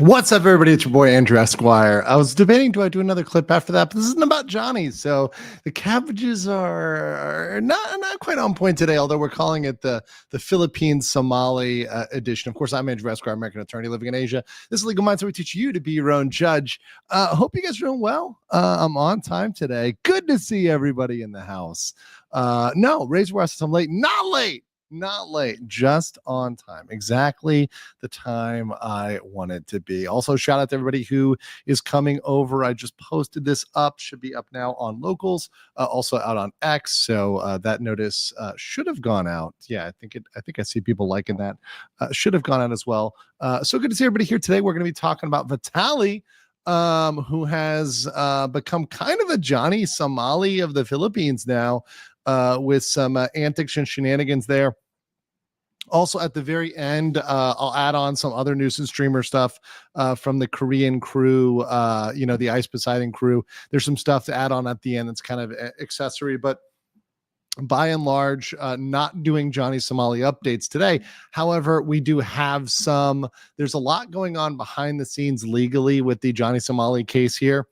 What's up, everybody? It's your boy Andrew Esquire. I was debating, do I do another clip after that? But this isn't about Johnny, so the cabbages are not quite on point today. Although we're calling it the Philippine Somali edition. Of course, I'm Andrew Esquire, American attorney living in Asia. This is Legal Minds, where we teach you to be your own judge. Hope you guys are doing well. I'm on time today. Good to see everybody in the house. No, Razor West, I'm late. Not late, just on time. Exactly the time I wanted to be. Also, shout out to everybody who is coming over. I just posted this up, should be up now on Locals, also out on X. So that notice should have gone out. Yeah, I think I see people liking that. Should have gone out as well. So good to see everybody here today. We're going to be talking about Vitali, who has become kind of a Johnny Somali of the Philippines now, with some antics and shenanigans there. Also, at the very end, I'll add on some other nuisance streamer stuff from the Korean crew, the Ice Poseidon crew. There's some stuff to add on at the end that's kind of accessory, but by and large, not doing Johnny Somali updates today. However, we do have some. There's a lot going on behind the scenes legally with the Johnny Somali case here,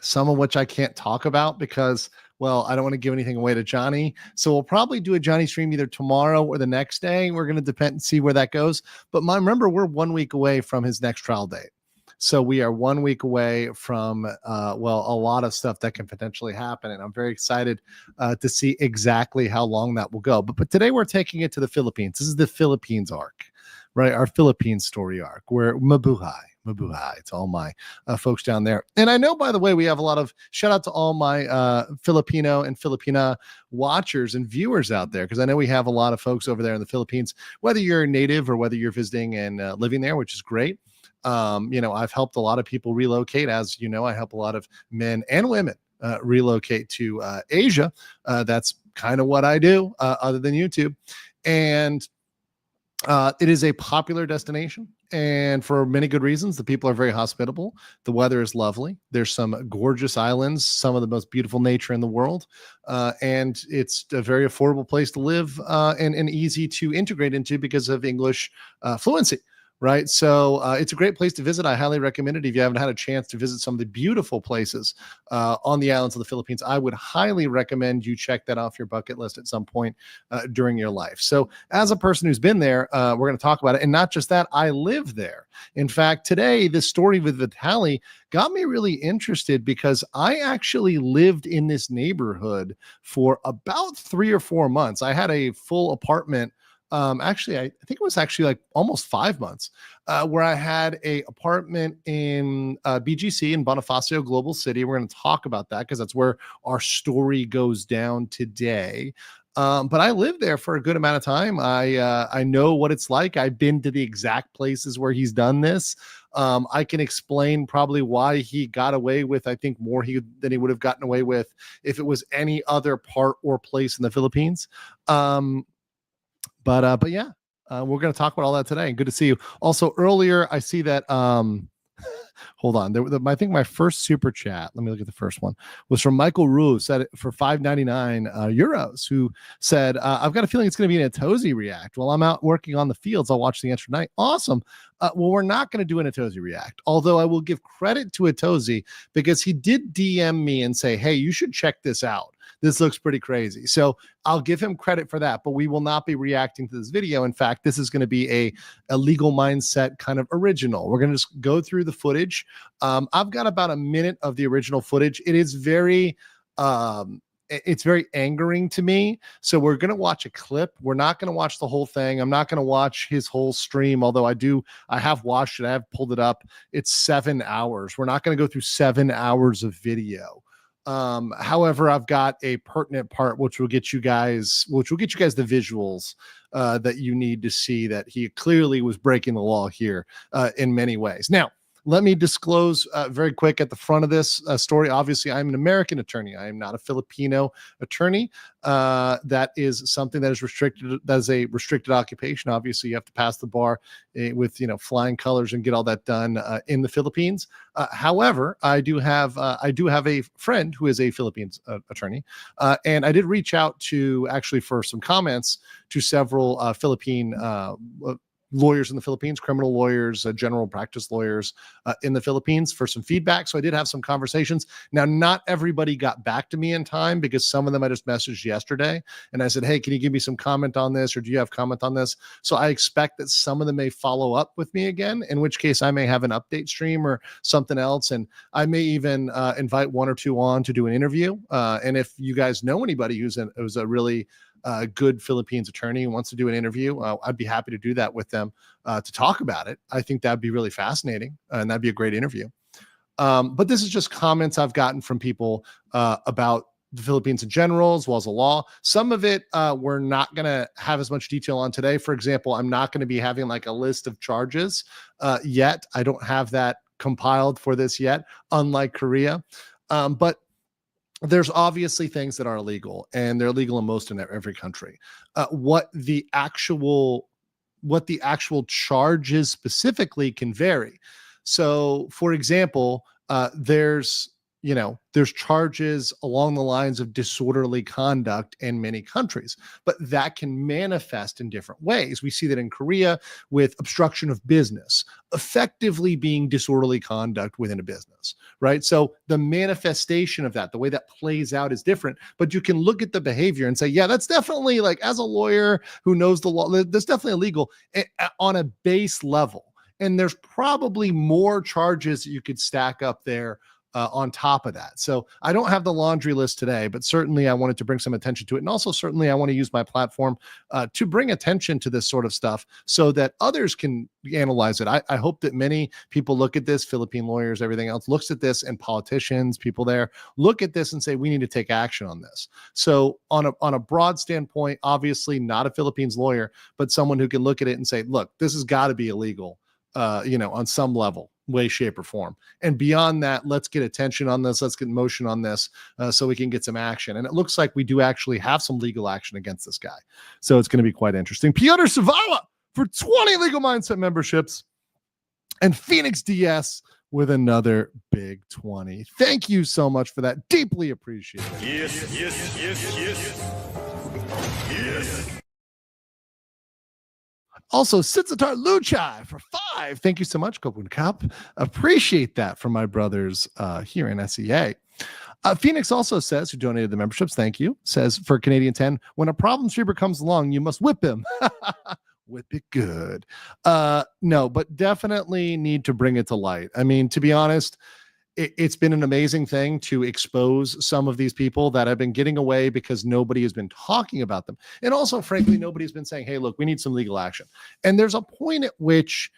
some of which I can't talk about because, well, I don't want to give anything away to Johnny. So we'll probably do a Johnny stream either tomorrow or the next day. We're going to depend and see where that goes. But remember, we're 1 week away from his next trial date. So we are 1 week away from, a lot of stuff that can potentially happen. And I'm very excited to see exactly how long that will go. But today we're taking it to the Philippines. This is the Philippines arc, right? Our Philippines story arc, where Mabuhay to all my folks down there. And I know, by the way, we have a lot of shout out to all my Filipino and Filipina watchers and viewers out there, because I know we have a lot of folks over there in the Philippines, whether you're a native or whether you're visiting and living there, which is great. I've helped a lot of people relocate. As you know, I help a lot of men and women relocate to Asia. That's kind of what I do, other than YouTube. And it is a popular destination, and for many good reasons. The people are very hospitable. The weather is lovely. There's some gorgeous islands, some of the most beautiful nature in the world, and it's a very affordable place to live, and easy to integrate into because of English fluency. Right. So it's a great place to visit. I highly recommend it. If you haven't had a chance to visit some of the beautiful places on the islands of the Philippines, I would highly recommend you check that off your bucket list at some point during your life. So as a person who's been there, we're going to talk about it. And not just that, I live there. In fact, today, this story with Vitali got me really interested because I actually lived in this neighborhood for about 3 or 4 months. I had a full apartment. Actually, I think it was actually like almost 5 months, where I had a apartment in BGC in Bonifacio Global City. We're going to talk about that because that's where our story goes down today. But I lived there for a good amount of time. I know what it's like. I've been to the exact places where he's done this. I can explain probably why he got away with, I think, more than he would have gotten away with if it was any other part or place in the Philippines. But yeah, we're going to talk about all that today. Good to see you. Also, earlier, I see that, hold on. I think my first super chat, let me look at the first one, was from Michael Rue, said it for 5.99 euros, who said, I've got a feeling it's going to be an Etosi react. While I'm out working on the fields, I'll watch the answer tonight. Awesome. Well, we're not going to do an Etosi react, although I will give credit to Etosi because he did DM me and say, hey, you should check this out. This looks pretty crazy. So I'll give him credit for that, but we will not be reacting to this video. In fact, this is going to be a legal mindset kind of original. We're going to just go through the footage. I've got about a minute of the original footage. It is very, it's very angering to me. So we're going to watch a clip. We're not going to watch the whole thing. I'm not going to watch his whole stream, although I have watched it. I have pulled it up. It's 7 hours. We're not going to go through 7 hours of video. However, I've got a pertinent part which will get you guys the visuals that you need to see that he clearly was breaking the law here in many ways. Now, let me disclose very quick at the front of this story. Obviously, I'm an American attorney. I am not a Filipino attorney. That is something that is restricted. That is a restricted occupation. Obviously, you have to pass the bar with flying colors and get all that done in the Philippines. However, I do have a friend who is a Philippines attorney, and I did reach out to actually for some comments to several Philippine lawyers in the Philippines, criminal lawyers, general practice lawyers in the Philippines for some feedback. So I did have some conversations. Now, not everybody got back to me in time because some of them I just messaged yesterday. And I said, hey, can you give me some comment on this? Or do you have comment on this? So I expect that some of them may follow up with me again, in which case I may have an update stream or something else. And I may even invite one or two on to do an interview. And if you guys know anybody who's a really good Philippines attorney who wants to do an interview, I'd be happy to do that with them to talk about it. I think that'd be really fascinating and that'd be a great interview. But this is just comments I've gotten from people about the Philippines in general, as well as the law. Some of it we're not going to have as much detail on today. For example, I'm not going to be having like a list of charges yet. I don't have that compiled for this yet, unlike Korea. But there's obviously things that are illegal, and they're illegal in most in every country. What the actual charges specifically can vary. So, for example, there's charges along the lines of disorderly conduct in many countries, but that can manifest in different ways. We see that in Korea with obstruction of business, effectively being disorderly conduct within a business, right? So the manifestation of that, the way that plays out is different, but you can look at the behavior and say, yeah, that's definitely, like, as a lawyer who knows the law, that's definitely illegal on a base level. And there's probably more charges that you could stack up there on top of that. So I don't have the laundry list today, but certainly I wanted to bring some attention to it. And also certainly I want to use my platform to bring attention to this sort of stuff so that others can analyze it. I hope that many people look at this, Philippine lawyers, everything else, looks at this, and politicians, people there, look at this and say, we need to take action on this. So on a broad standpoint, obviously not a Philippines lawyer, but someone who can look at it and say, look, this has got to be illegal, on some level, way, shape, or form. And beyond that, let's get attention on this. Let's get motion on this so we can get some action. And it looks like we do actually have some legal action against this guy. So it's going to be quite interesting. Piotr Savala for 20 Legal Mindset memberships. And Phoenix DS with another big 20. Thank you so much for that. Deeply appreciate it. Yes. Also, Sitsatar Luchai for 5. Thank you so much, Kopun Cup. Appreciate that from my brothers here in SEA. Phoenix also says, who donated the memberships, thank you, says for Canadian 10, when a problem streamer comes along, you must whip him. Whip it good. No, but definitely need to bring it to light. I mean, to be honest, it's been an amazing thing to expose some of these people that have been getting away because nobody has been talking about them. And also, frankly, nobody's been saying, hey, look, we need some legal action. And there's a point at which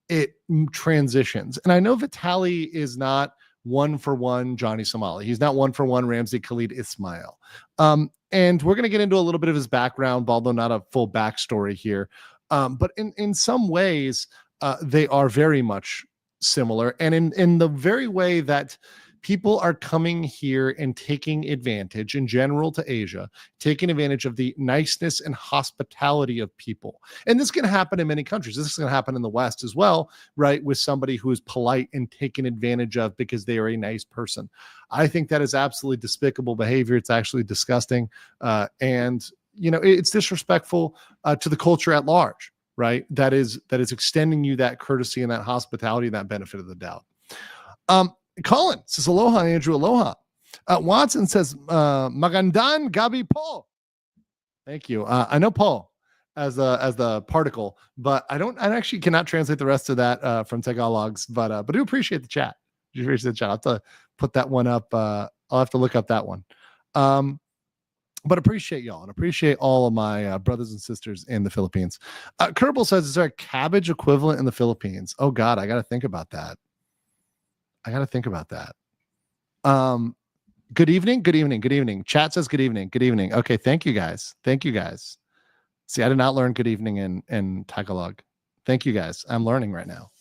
it transitions. And I know Vitali is not one-for-one Johnny Somali. He's not one-for-one Ramsey Khalid Ismail. And we're going to get into a little bit of his background, although not a full backstory here. But in some ways, they are very much similar, and in the very way that people are coming here and taking advantage in general to Asia, taking advantage of the niceness and hospitality of people. And this can happen in many countries. This is going to happen in the West as well, right? With somebody who is polite and taken advantage of because they are a nice person. I think that is absolutely despicable behavior. It's actually disgusting. And it's disrespectful to the culture at large. Right, that is extending you that courtesy and that hospitality and that benefit of the doubt. Colin says aloha, Andrew, aloha. Watson says Magandan Gabi Po. Thank you. I know Po as the particle, but I actually cannot translate the rest of that from Tagalogs, but I do appreciate the chat. I'll have to put that one up. I'll have to look up that one. But appreciate y'all and appreciate all of my brothers and sisters in the Philippines. Kerbal says, is there a cabbage equivalent in the Philippines? Oh, God, I got to think about that. Good evening. Chat says good evening. Okay, thank you guys. See, I did not learn good evening in Tagalog. Thank you guys. I'm learning right now.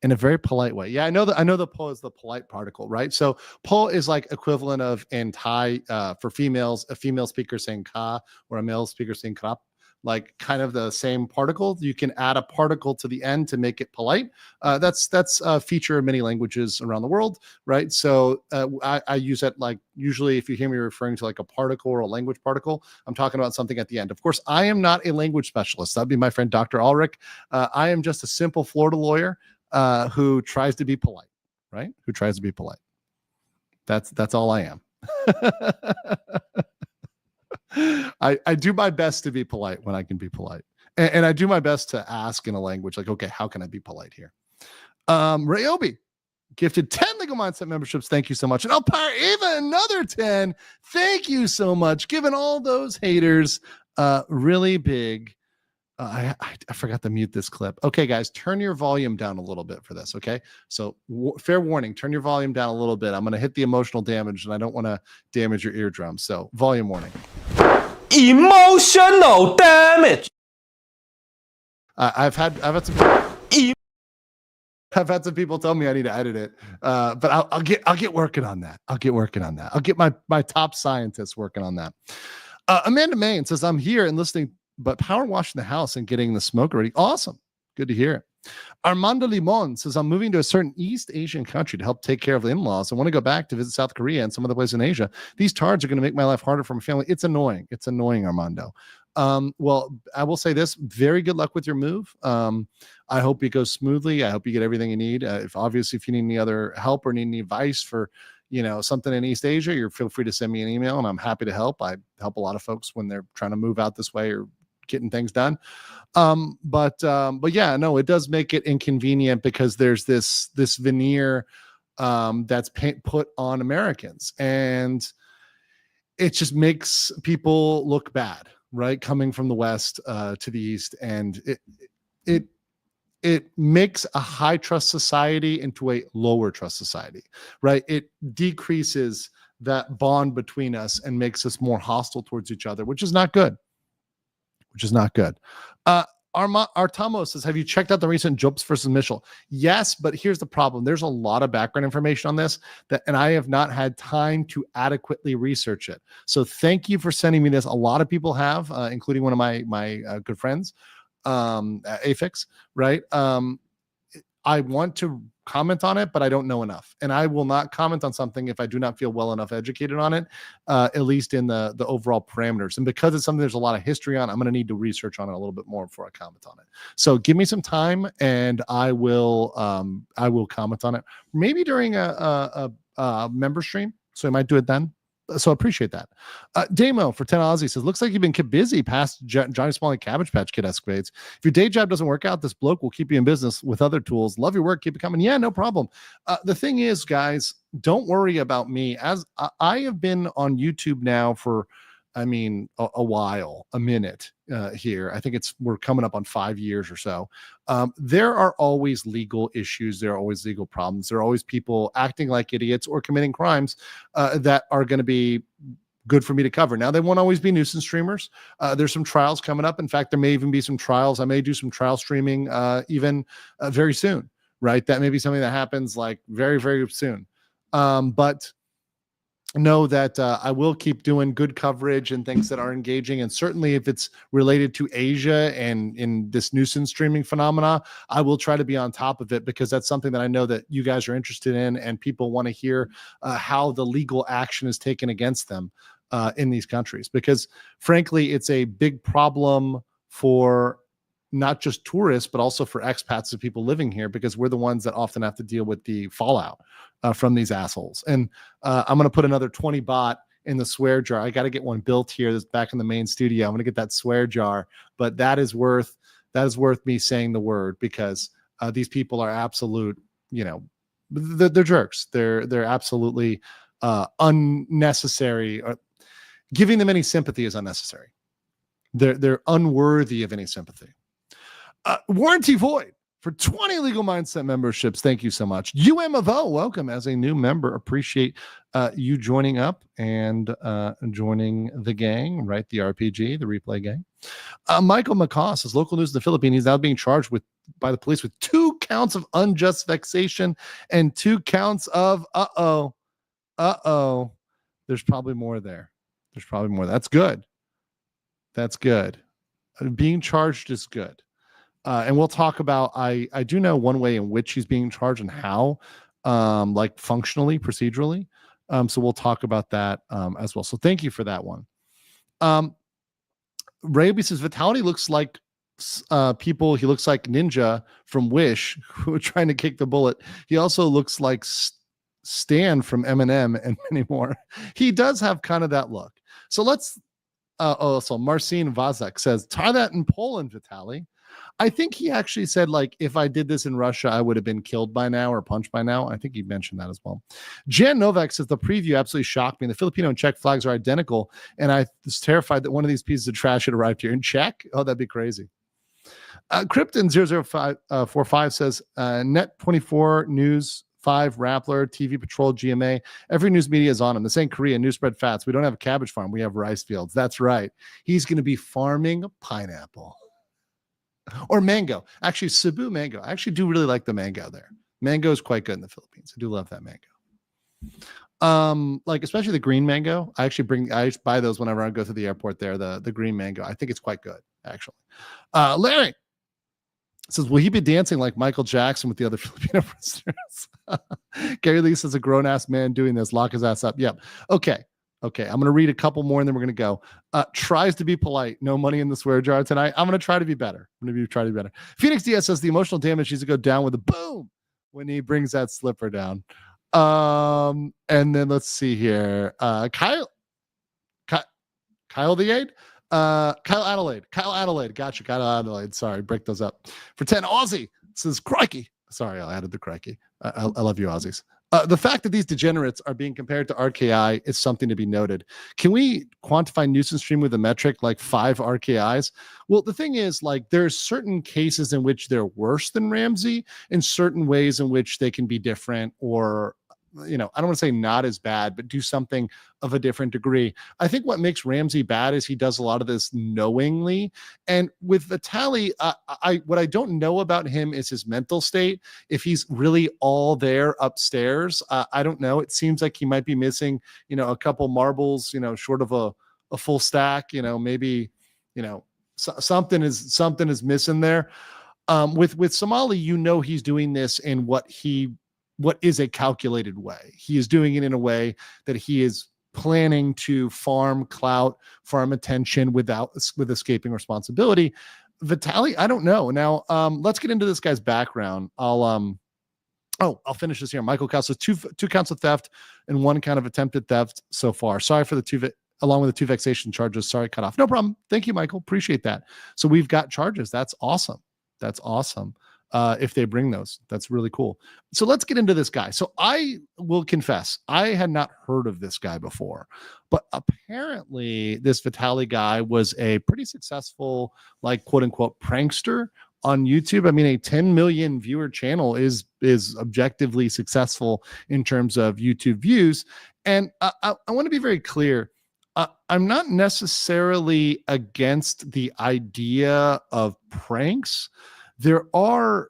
In a very polite way. Yeah, I know the po is the polite particle, right? So po is like equivalent of in Thai for females, a female speaker saying ka or a male speaker saying krap. like kind of the same particle. You can add a particle to the end to make it polite. That's a feature of many languages around the world, right? So I use that, like, usually if you hear me referring to like a particle or a language particle, I'm talking about something at the end. Of course, I am not a language specialist. That'd be my friend Dr. Ulrich. I am just a simple Florida lawyer who tries to be polite, right? Who tries to be polite. That's all I am. I do my best to be polite when I can be polite. And I do my best to ask in a language like, okay, how can I be polite here? Ryobi gifted 10 Legal Mindset memberships. Thank you so much. And Elpire Eva, another 10. Thank you so much. Giving all those haters really big. I forgot to mute this clip. Okay, guys, turn your volume down a little bit for this, okay? So fair warning, turn your volume down a little bit. I'm going to hit the emotional damage, and I don't want to damage your eardrums. So volume warning. Emotional damage. I've had some people tell me I need to edit it, but I'll get working on that. I'll get my top scientists working on that. Amanda Main says, I'm here and listening, but power washing the house and getting the smoke ready. Awesome. Good to hear it. Armando Limon says, I'm moving to a certain East Asian country to help take care of the in-laws. I want to go back to visit South Korea and some other places in Asia. These tards are going to make my life harder for my family. It's annoying. It's annoying, Armando. Well, I will say this, very good luck with your move. I hope it goes smoothly. I hope you get everything you need. If you need any other help or need any advice for, something in East Asia, feel free to send me an email and I'm happy to help. I help a lot of folks when they're trying to move out this way or getting things done. But yeah, no, it does make it inconvenient because there's this veneer that's put on Americans, and it just makes people look bad, right? Coming from the West to the East, and it makes a high trust society into a lower trust society, right? It decreases that bond between us and makes us more hostile towards each other, which is not good. Artamo says, have you checked out the recent Jobs versus Mitchell? Yes, but here's the problem. There's a lot of background information on this and I have not had time to adequately research it. So thank you for sending me this. A lot of people have, including one of my good friends, Afix, right? I want to comment on it, but I don't know enough. And I will not comment on something if I do not feel well enough educated on it, at least in the overall parameters. And because it's something there's a lot of history on, I'm going to need to research on it a little bit more before I comment on it. So give me some time and I will comment on it, maybe during a member stream. So I might do it then. So I appreciate that. Damo for 10 Aussie says, looks like you've been kept busy past Johnny Smalley Cabbage Patch Kid escapades. If your day job doesn't work out, this bloke will keep you in business with other tools. Love your work. Keep it coming. Yeah, no problem. The thing is, guys, don't worry about me. As I have been on YouTube now for, a while, a minute here. I think we're coming up on 5 years or so. There are always legal issues. There are always legal problems. There are always people acting like idiots or committing crimes that are going to be good for me to cover. Now, they won't always be nuisance streamers. There's some trials coming up. In fact, there may even be some trials. I may do some trial streaming even very soon, right? That may be something that happens like very, very soon. But know that I will keep doing good coverage and things that are engaging. And certainly if it's related to Asia and in this nuisance streaming phenomena, I will try to be on top of it because that's something that I know that you guys are interested in and people want to hear how the legal action is taken against them in these countries. Because frankly, it's a big problem for not just tourists, but also for expats and people living here, because we're the ones that often have to deal with the fallout from these assholes. And I'm going to put another 20 baht in the swear jar. I got to get one built here that's back in the main studio. I'm going to get that swear jar, but that is worth me saying the word, because these people are absolute, they're jerks. They're absolutely unnecessary. Giving them any sympathy is unnecessary. They're unworthy of any sympathy. Warranty Void for 20 Legal Mindset memberships. Thank you so much. UMFO, welcome as a new member. Appreciate you joining up and joining the gang, right? The RPG, the replay gang. Michael McCaw says, local news in the Philippines, he's now being charged by the police with 2 counts of unjust vexation and 2 counts of there's probably more there. That's good. being charged is good. And we'll talk about, I do know one way in which he's being charged and how, like functionally, procedurally. So we'll talk about that as well. So thank you for that one. Raby says Vitali looks like people. He looks like Ninja from Wish who are trying to kick the bullet. He also looks like Stan from Eminem and many more. He does have kind of that look. So let's. So Marcin Vazek says, try that in Poland, Vitali. I think he actually said, like, if I did this in Russia, I would have been killed by now or punched by now. I think he mentioned that as well. Jan Novak says, the preview absolutely shocked me. The Filipino and Czech flags are identical, and I was terrified that one of these pieces of trash had arrived here in Czech. Oh, that'd be crazy. Krypton00545 says, Net24 News 5, Rappler, TV Patrol, GMA. Every news media is on him. This ain't Korea. News spread fats. We don't have a cabbage farm. We have rice fields. That's right. He's going to be farming pineapple or mango. Actually, Cebu mango. I actually do really like the mango there. Mango is quite good in the Philippines. I do love that mango. Like especially the green mango. I buy those whenever I go to the airport there. The green mango. I think it's quite good, actually. Larry says, will he be dancing like Michael Jackson with the other Filipino prisoners? Gary Lee says, a grown-ass man doing this. Lock his ass up. Yep. Okay. I'm going to read a couple more and then we're going to go. Tries to be polite. No money in the swear jar tonight. I'm going to try to be better. Phoenix Diaz says the emotional damage needs to go down with a boom when he brings that slipper down. And then let's see here. Kyle the Aid? Kyle Adelaide. Gotcha. Kyle Adelaide. Sorry, break those up. For 10, Aussie says, crikey. Sorry, I added the crikey. I love you, Aussies. The fact that these degenerates are being compared to RKI is something to be noted. Can we quantify nuisance stream with a metric like 5 RKIs? Well, the thing is, like, there's certain cases in which they're worse than Ramsey, in certain ways in which they can be different, or, you know, I don't want to say not as bad, but do something of a different degree. I think what makes Ramsey bad is he does a lot of this knowingly. And with Vitali, what I don't know about him is his mental state. If he's really all there upstairs, I don't know. It seems like he might be missing, you know, a couple marbles, you know, short of a full stack, you know, maybe, you know, something is missing there. With Somali, you know, he's doing this in what is a calculated way. He is doing it in a way that he is planning to farm clout, farm attention with escaping responsibility. Vitali, I don't know. Now, let's get into this guy's background. I'll finish this here. Michael Counts two counts of theft and 1 count of attempted theft so far. Sorry for along with the 2 vexation charges. Sorry, cut off. No problem. Thank you, Michael. Appreciate that. So we've got charges. That's awesome. If they bring those, that's really cool. So let's get into this guy. So I will confess, I had not heard of this guy before, but apparently this Vitali guy was a pretty successful, like, quote unquote prankster on YouTube. I mean, a 10 million viewer channel is objectively successful in terms of YouTube views. And I want to be very clear. I'm not necessarily against the idea of pranks. There are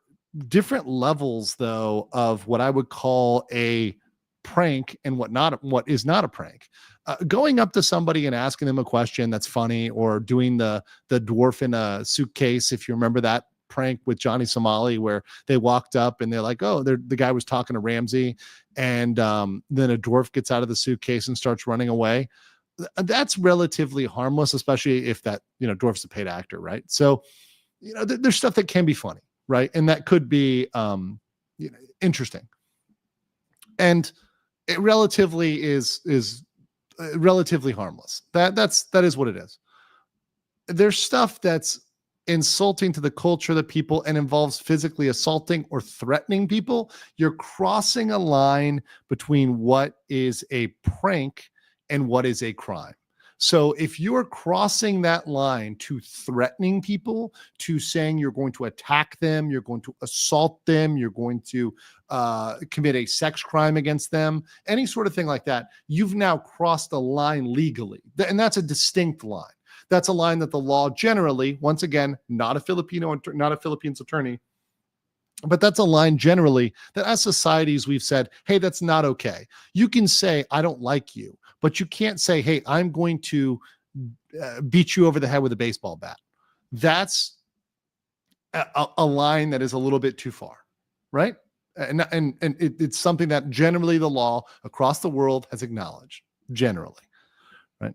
different levels, though, of what I would call a prank and what is not a prank. Going up to somebody and asking them a question that's funny, or doing the dwarf in a suitcase, if you remember that prank with Johnny Somali, where they walked up and they're like, oh, the guy was talking to Ramsey, and then a dwarf gets out of the suitcase and starts running away. That's relatively harmless, especially if that, you know, dwarf's a paid actor, right? So, you know, there's stuff that can be funny, right? And that could be interesting. And it relatively is relatively harmless. That is what it is. There's stuff that's insulting to the culture of the people and involves physically assaulting or threatening people. You're crossing a line between what is a prank and what is a crime. So if you're crossing that line to threatening people, to saying you're going to attack them, you're going to assault them, you're going to commit a sex crime against them, any sort of thing like that, you've now crossed a line legally. And that's a distinct line. That's a line that the law generally, once again, not a Philippines attorney, but that's a line generally that as societies we've said, hey, that's not okay. You can say, I don't like you, but you can't say, hey, I'm going to beat you over the head with a baseball bat. That's a line that is a little bit too far, right? And it's something that generally the law across the world has acknowledged, generally, right?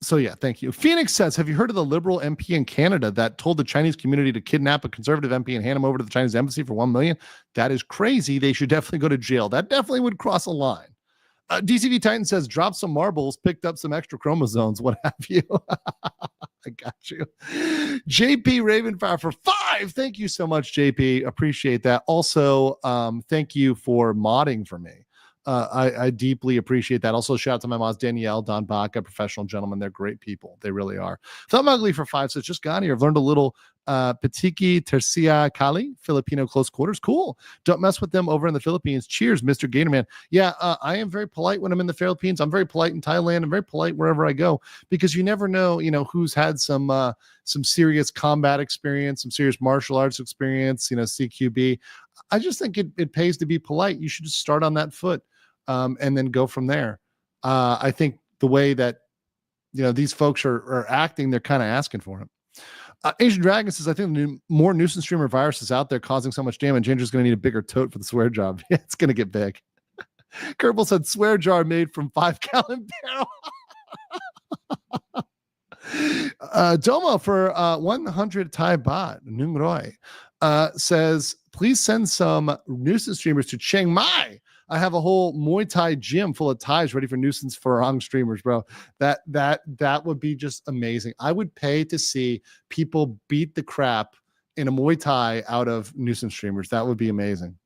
So yeah, thank you. Phoenix says, have you heard of the liberal MP in Canada that told the Chinese community to kidnap a conservative MP and hand him over to the Chinese embassy for $1 million? That is crazy. They should definitely go to jail. That definitely would cross a line. DCV Titan says, drop some marbles, picked up some extra chromosomes, what have you. I got you. JP Ravenfire for 5. Thank you so much, JP. Appreciate that. Also, thank you for modding for me. I deeply appreciate that. Also, shout out to my moms, Danielle, Don Baca, professional gentlemen. They're great people. They really are. Thumb Ugly for 5 says, just got here. I've learned a little Patiki Tercia Kali, Filipino close quarters. Cool. Don't mess with them over in the Philippines. Cheers, Mr. Gatorman. Yeah, I am very polite when I'm in the Philippines. I'm very polite in Thailand. I'm very polite wherever I go because you never know, who's had some serious combat experience, some serious martial arts experience, CQB. I just think it pays to be polite. You should just start on that foot and then go from there. I think the way that, these folks are acting, they're kind of asking for him. Asian Dragon says, I think more nuisance streamer viruses out there causing so much damage. Andrew's going to need a bigger tote for the swear jar. Yeah, it's going to get big. Kerbal said, swear jar made from 5-gallon barrel. Domo for 100 Thai baht, Nung Roy, says, please send some nuisance streamers to Chiang Mai. I have a whole Muay Thai gym full of Thais ready for nuisance Farang streamers, bro. That would be just amazing. I would pay to see people beat the crap in a Muay Thai out of nuisance streamers. That would be amazing.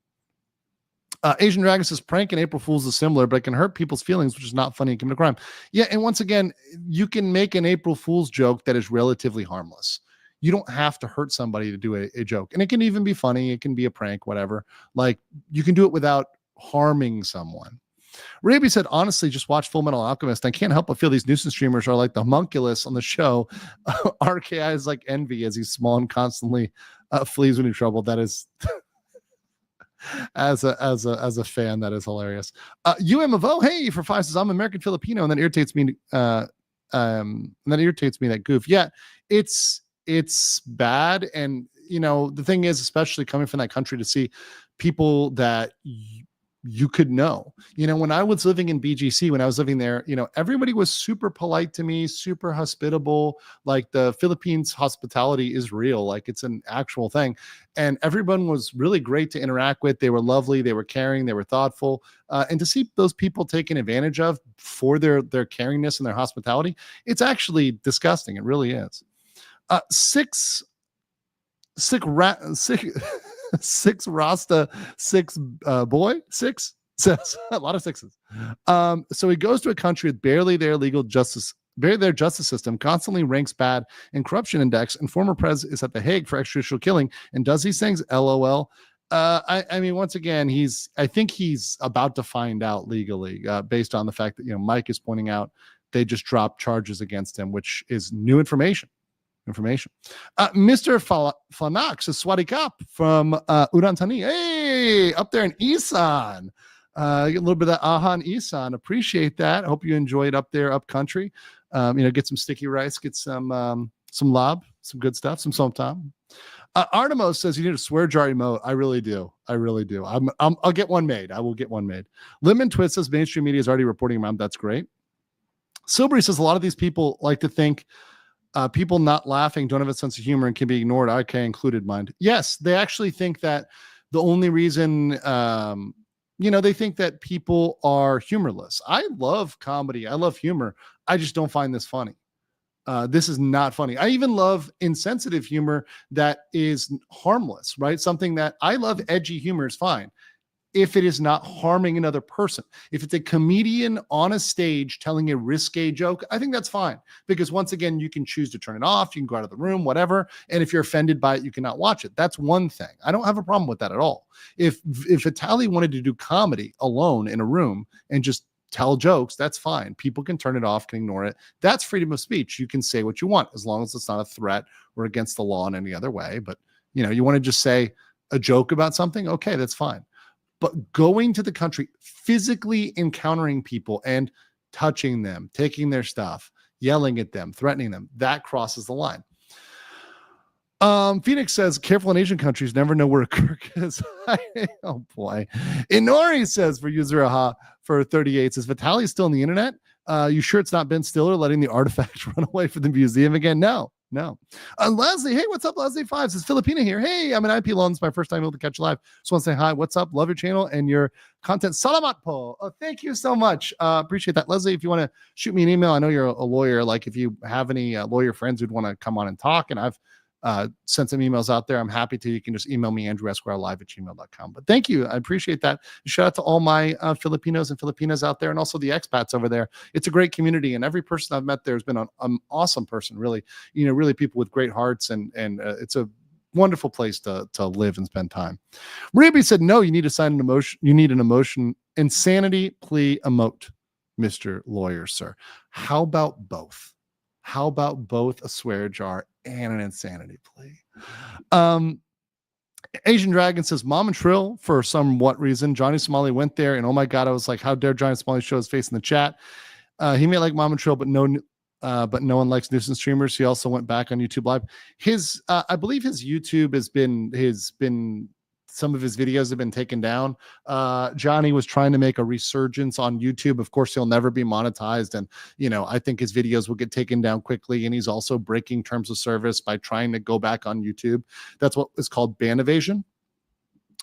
Asian Dragon says, prank and April Fool's is similar, but it can hurt people's feelings, which is not funny and commit a crime. Yeah, and once again, you can make an April Fool's joke that is relatively harmless. You don't have to hurt somebody to do a joke. And it can even be funny. It can be a prank, whatever. Like, you can do it without harming someone. Raby said, honestly, just watch Full Metal Alchemist. I can't help but feel these nuisance streamers are like the homunculus on the show. RKI is like Envy as he's small and constantly flees when in trouble. That is... as a fan, that is hilarious. UMFO, hey, for 5 says, I'm American Filipino, and that irritates me. That goof. Yeah, it's bad, and the thing is, especially coming from that country, to see people that you could know. When I was living in BGC, when I was living there, everybody was super polite to me, super hospitable. Like, the Philippines hospitality is real. Like, it's an actual thing. And everyone was really great to interact with. They were lovely. They were caring. They were thoughtful. And to see those people taken advantage of for their caringness and their hospitality, it's actually disgusting. It really is. Six Rasta, boy, 6 says a lot of 6s. So he goes to a country with barely their justice system, constantly ranks bad in corruption index, and former pres is at the Hague for extrajudicial killing and does these things. LOL. I mean, once again, I think he's about to find out legally, based on the fact that, Mike is pointing out they just dropped charges against him, which is new information. Mr. Fanax is Swati Kap from Urantani. Hey, up there in Isan. Get a little bit of that Ahan Isan. Appreciate that. I hope you enjoyed up there, up country. Get some sticky rice, get some lob, some good stuff, some somtam. Artemis says you need a swear jar emote. I really do. I'll get one made. I will get one made. Lemon Twist says mainstream media is already reporting around. That's great. Silbury says a lot of these people like to think people not laughing don't have a sense of humor and can be ignored. Okay, included mind. Yes, they actually think that the only reason, they think that people are humorless. I love comedy. I love humor. I just don't find this funny. This is not funny. I even love insensitive humor that is harmless, right? Something that I love, edgy humor is fine if it is not harming another person. If it's a comedian on a stage telling a risque joke, I think that's fine. Because once again, you can choose to turn it off. You can go out of the room, whatever. And if you're offended by it, you cannot watch it. That's one thing. I don't have a problem with that at all. If Vitali wanted to do comedy alone in a room and just tell jokes, that's fine. People can turn it off, can ignore it. That's freedom of speech. You can say what you want as long as it's not a threat or against the law in any other way. But, you want to just say a joke about something, okay, that's fine. But going to the country, physically encountering people and touching them, taking their stuff, yelling at them, threatening them, that crosses the line. Phoenix says, careful in Asian countries, never know where a crook is. Oh boy. Inori says for user aha for 38 says, Vitali is still on the internet. You sure it's not Ben Stiller letting the artifact run away from the museum again? No. Leslie, hey, what's up? Leslie 5 says, Filipino here. Hey, I'm an IP alum. It's my first time able to catch you live. Just want to say hi. What's up? Love your channel and your content. Salamat po. Oh, thank you so much. Appreciate that. Leslie, if you want to shoot me an email, I know you're a lawyer. Like if you have any lawyer friends who'd want to come on and talk, and I've send some emails out there. I'm happy to. You can just email me, andrewesquirelive@gmail.com. But thank you. I appreciate that. Shout out to all my Filipinos and Filipinas out there and also the expats over there. It's a great community. And every person I've met there has been an awesome person, really, really people with great hearts. And it's a wonderful place to live and spend time. Ruby said, no, you need to sign an emotion. You need an emotion insanity plea emote, Mr. Lawyer, sir. How about both? How about both a swear jar and an insanity plea? Asian Dragon says, Mom and Trill, for somewhat reason, Johnny Somali went there, and oh my God, I was like, how dare Johnny Somali show his face in the chat? He may like Mom and Trill, but no one likes nuisance streamers. He also went back on YouTube Live. His, I believe his YouTube has been some of his videos have been taken down. Johnny was trying to make a resurgence on YouTube. Of course, he'll never be monetized. And, I think his videos will get taken down quickly. And he's also breaking terms of service by trying to go back on YouTube. That's what is called ban evasion.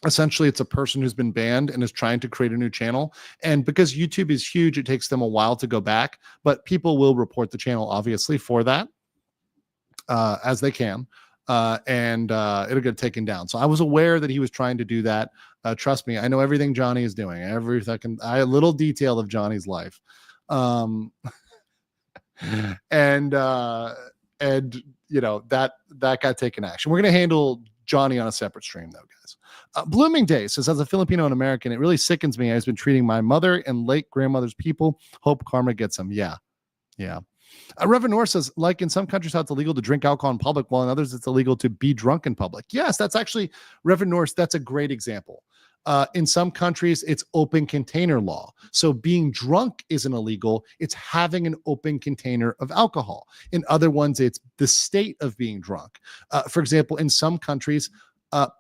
Essentially, it's a person who's been banned and is trying to create a new channel. And because YouTube is huge, it takes them a while to go back. But people will report the channel, obviously, for that, as they can. And it'll get taken down. So I was aware that he was trying to do that. Trust me, I know everything Johnny is doing. A little detail of Johnny's life. And that got taken action. We're going to handle Johnny on a separate stream, though, guys. Blooming Day says, as a Filipino and American, it really sickens me. I've been treating my mother and late grandmother's people. Hope karma gets them. Yeah. Reverend North says, like in some countries, how it's illegal to drink alcohol in public, while in others, it's illegal to be drunk in public. Yes, that's actually, Reverend North, that's a great example. In some countries, it's open container law. So being drunk isn't illegal. It's having an open container of alcohol. In other ones, it's the state of being drunk. For example, in some countries,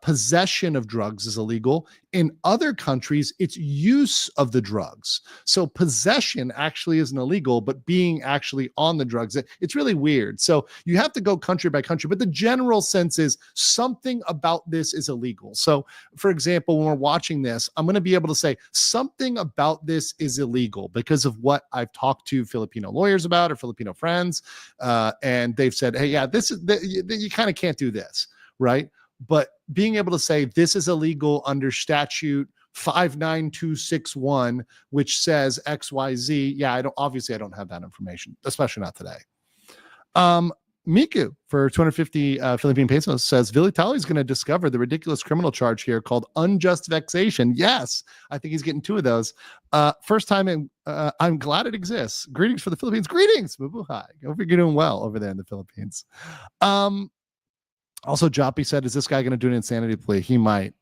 possession of drugs is illegal. In other countries, it's use of the drugs. So possession actually isn't illegal, but being actually on the drugs, it's really weird. So you have to go country by country, but the general sense is something about this is illegal. So for example, when we're watching this, I'm going to be able to say something about this is illegal because of what I've talked to Filipino lawyers about or Filipino friends. And they've said, hey, yeah, you kind of can't do this, right? But being able to say this is illegal under statute 59261, which says XYZ. Yeah, I don't have that information, especially not today. Miku for 250 Philippine pesos says Vitali is going to discover the ridiculous criminal charge here called unjust vexation. Yes, I think he's getting two of those. First time, I'm glad it exists. Greetings for the Philippines. Greetings, Mabuhay. Hope you're doing well over there in the Philippines. Also, Joppy said, is this guy going to do an insanity plea? He might.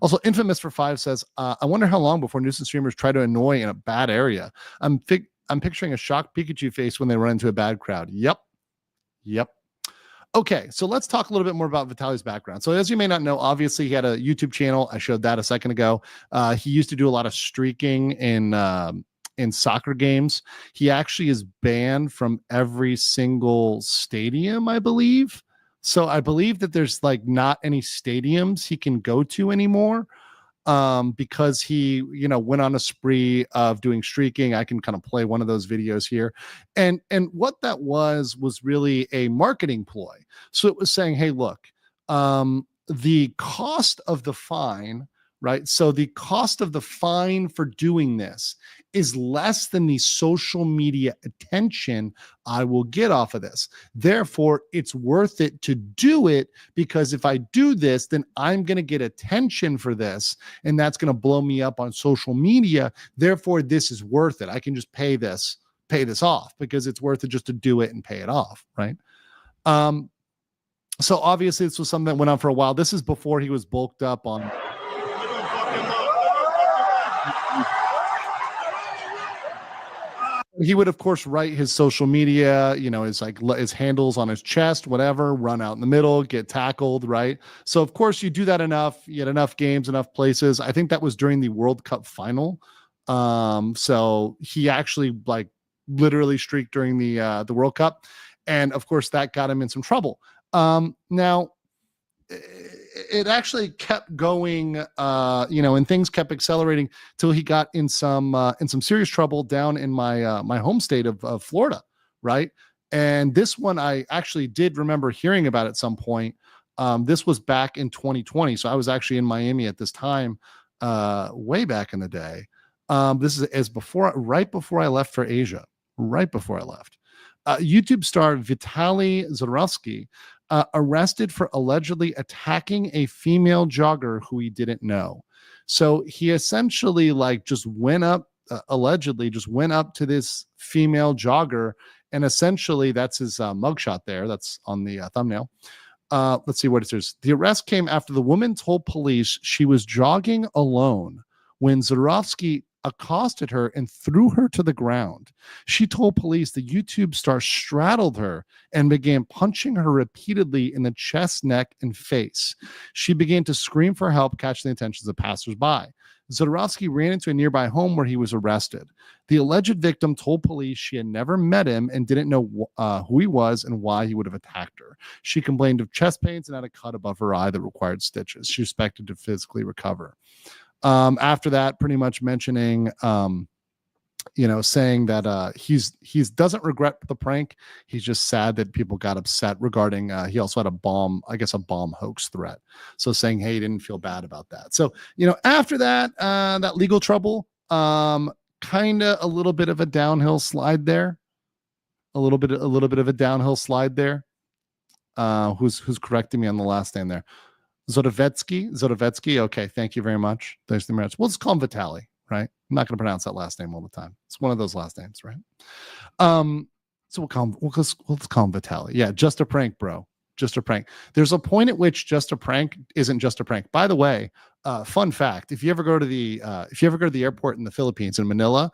Also, Infamous for 5 says, I wonder how long before nuisance streamers try to annoy in a bad area. I'm picturing a shocked Pikachu face when they run into a bad crowd. Yep. Okay, so let's talk a little bit more about Vitali's background. So as you may not know, obviously he had a YouTube channel. I showed that a second ago. He used to do a lot of streaking in soccer games. He actually is banned from every single stadium, I believe. So I believe that there's like not any stadiums he can go to anymore because he, went on a spree of doing streaking. I can kind of play one of those videos here. And what that was really a marketing ploy. So it was saying, hey, look, the cost of the fine, right? So the cost of the fine for doing this is less than the social media attention I will get off of this. Therefore, it's worth it to do it because if I do this, then I'm going to get attention for this and that's going to blow me up on social media. Therefore, this is worth it. I can just pay this off because it's worth it just to do it and pay it off, right? So obviously this was something that went on for a while. This is before he was bulked up on he would of course write his social media, his his handles on his chest, whatever, run out in the middle, get tackled, right? So of course you do that enough, you get enough games, enough places. I think that was during the World Cup final. So he actually like literally streaked during the World Cup, and of course that got him in some trouble. Now it actually kept going, and things kept accelerating till he got in some serious trouble down in my home state of Florida, right? And this one I actually did remember hearing about at some point. This was back in 2020, so I was actually in Miami at this time, way back in the day. This is right before I left for Asia, right before I left. YouTube star Vitali Zarovsky arrested for allegedly attacking a female jogger who he didn't know. So he essentially just went up, allegedly just went up to this female jogger, and essentially that's his mugshot there. That's on the thumbnail. Let's see what it says. The arrest came after the woman told police she was jogging alone when Zarovsky accosted her and threw her to the ground. She told police the YouTube star straddled her and began punching her repeatedly in the chest, neck, and face. She began to scream for help, catching the attention of passersby. Zarovsky ran into a nearby home where he was arrested. The alleged victim told police she had never met him and didn't know who he was and why he would have attacked her. She complained of chest pains and had a cut above her eye that required stitches. She expected to physically recover. After that, pretty much mentioning, saying that he's doesn't regret the prank. He's just sad that people got upset regarding. He also had a bomb hoax threat. So saying, hey, he didn't feel bad about that. So after that, that legal trouble, kind of a little bit of a downhill slide there. A little bit of a downhill slide there. Who's correcting me on the last name there? Zodovetsky. Okay, thank you very much. Thanks very much. We'll just call him Vitali, right? I'm not going to pronounce that last name all the time. It's one of those last names, right? So we'll just call him Vitali. Yeah, just a prank, bro. Just a prank. There's a point at which just a prank isn't just a prank. By the way, fun fact: if you ever go to the airport in the Philippines, in Manila,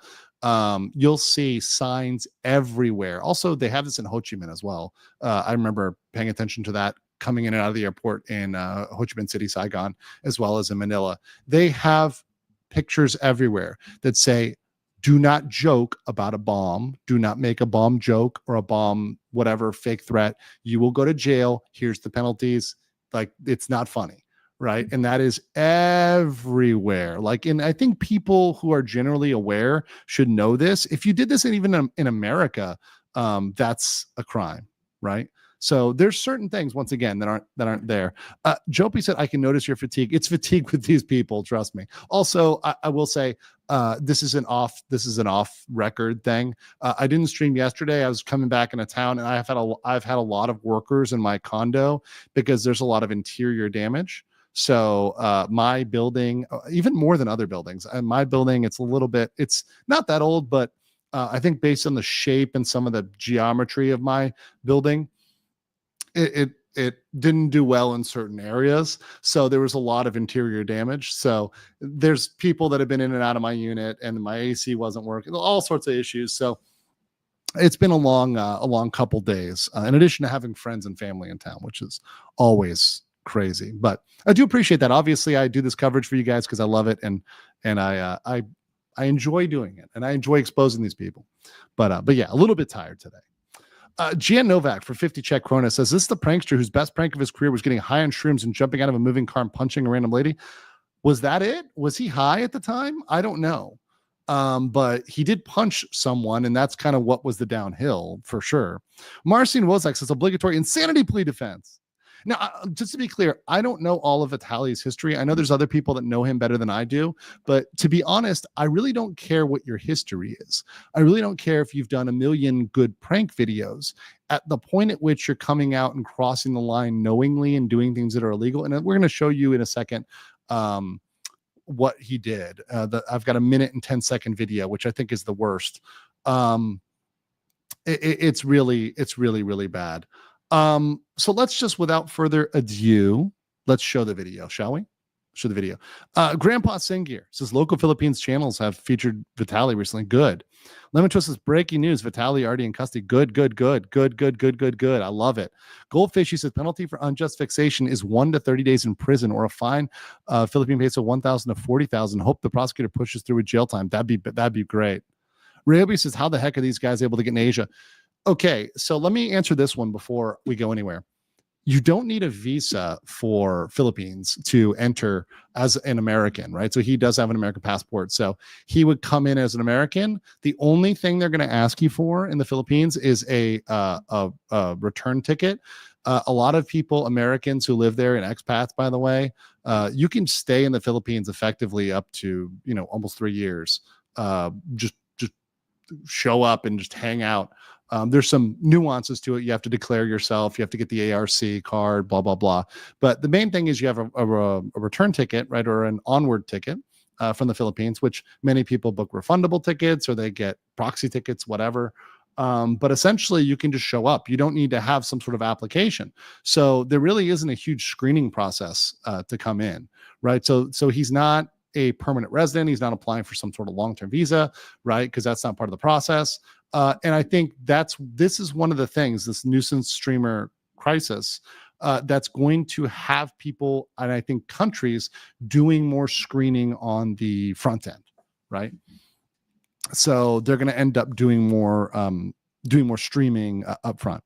you'll see signs everywhere. Also, they have this in Ho Chi Minh as well. I remember paying attention to that coming in and out of the airport in Ho Chi Minh City, Saigon, as well as in Manila. They have pictures everywhere that say, do not joke about a bomb. Do not make a bomb joke or a bomb, whatever, fake threat. You will go to jail. Here's the penalties. It's not funny, right? And that is everywhere. And I think people who are generally aware should know this. If you did this even in America, that's a crime, right? So there's certain things, once again, that aren't there. Jopie said, I can notice your fatigue. It's fatigue with these people, trust me. Also, I will say, this is an off record thing. I didn't stream yesterday. I was coming back into town, and I've had a lot of workers in my condo because there's a lot of interior damage. So my building, even more than other buildings, and my building, it's not that old, but I think based on the shape and some of the geometry of my building, it didn't do well in certain areas. So there was a lot of interior damage. So there's people that have been in and out of my unit, and my AC wasn't working, all sorts of issues. So it's been a long couple days, in addition to having friends and family in town, which is always crazy. But I do appreciate that. Obviously, I do this coverage for you guys because I love it, and I enjoy doing it, and I enjoy exposing these people. But yeah, a little bit tired today. Gian Novak for 50 Czech krona says, this is the prankster whose best prank of his career was getting high on shrooms and jumping out of a moving car and punching a random lady. Was that it? Was he high at the time? I don't know. But he did punch someone, and that's kind of what was the downhill for sure. Marcin Wozak says, obligatory insanity plea defense. Now, just to be clear, I don't know all of Vitali's history. I know there's other people that know him better than I do, but to be honest, I really don't care what your history is. I really don't care if you've done a million good prank videos. At the point at which you're coming out and crossing the line knowingly and doing things that are illegal, and we're going to show you in a second what he did. I've got a 1 and 10 second video, which I think is the worst. It's really, really bad. So let's just, without further ado, let's show the video, shall we? Show the video. Grandpa Singir says local Philippines channels have featured Vitali recently. Good. Lemon Twist is breaking news. Vitali already in custody. Good. I love it. Goldfish, he says penalty for unjust fixation is 1 to 30 days in prison or a fine, Philippine peso 1,000 to 40,000. Hope the prosecutor pushes through with jail time. That'd be great. Ryobi says, how the heck are these guys able to get in Asia? Okay, so let me answer this one before we go anywhere. You don't need a visa for Philippines to enter as an American, right? So he does have an American passport. So he would come in as an American. The only thing they're going to ask you for in the Philippines is a return ticket. A lot of people, Americans who live there and expats, by the way, you can stay in the Philippines effectively up to, almost 3 years. Just show up and just hang out. There's some nuances to it. You have to declare yourself. You have to get the ARC card, blah, blah, blah. But the main thing is you have a return ticket, right, or an onward ticket from the Philippines, which many people book refundable tickets or they get proxy tickets, whatever. But essentially, you can just show up. You don't need to have some sort of application. So there really isn't a huge screening process to come in, right? So he's not a permanent resident. He's not applying for some sort of long-term visa, right? Because that's not part of the process. And I think this is one of the things, this nuisance streamer crisis, that's going to have people, and I think countries, doing more screening on the front end, right? So they're going to end up doing more streaming up front.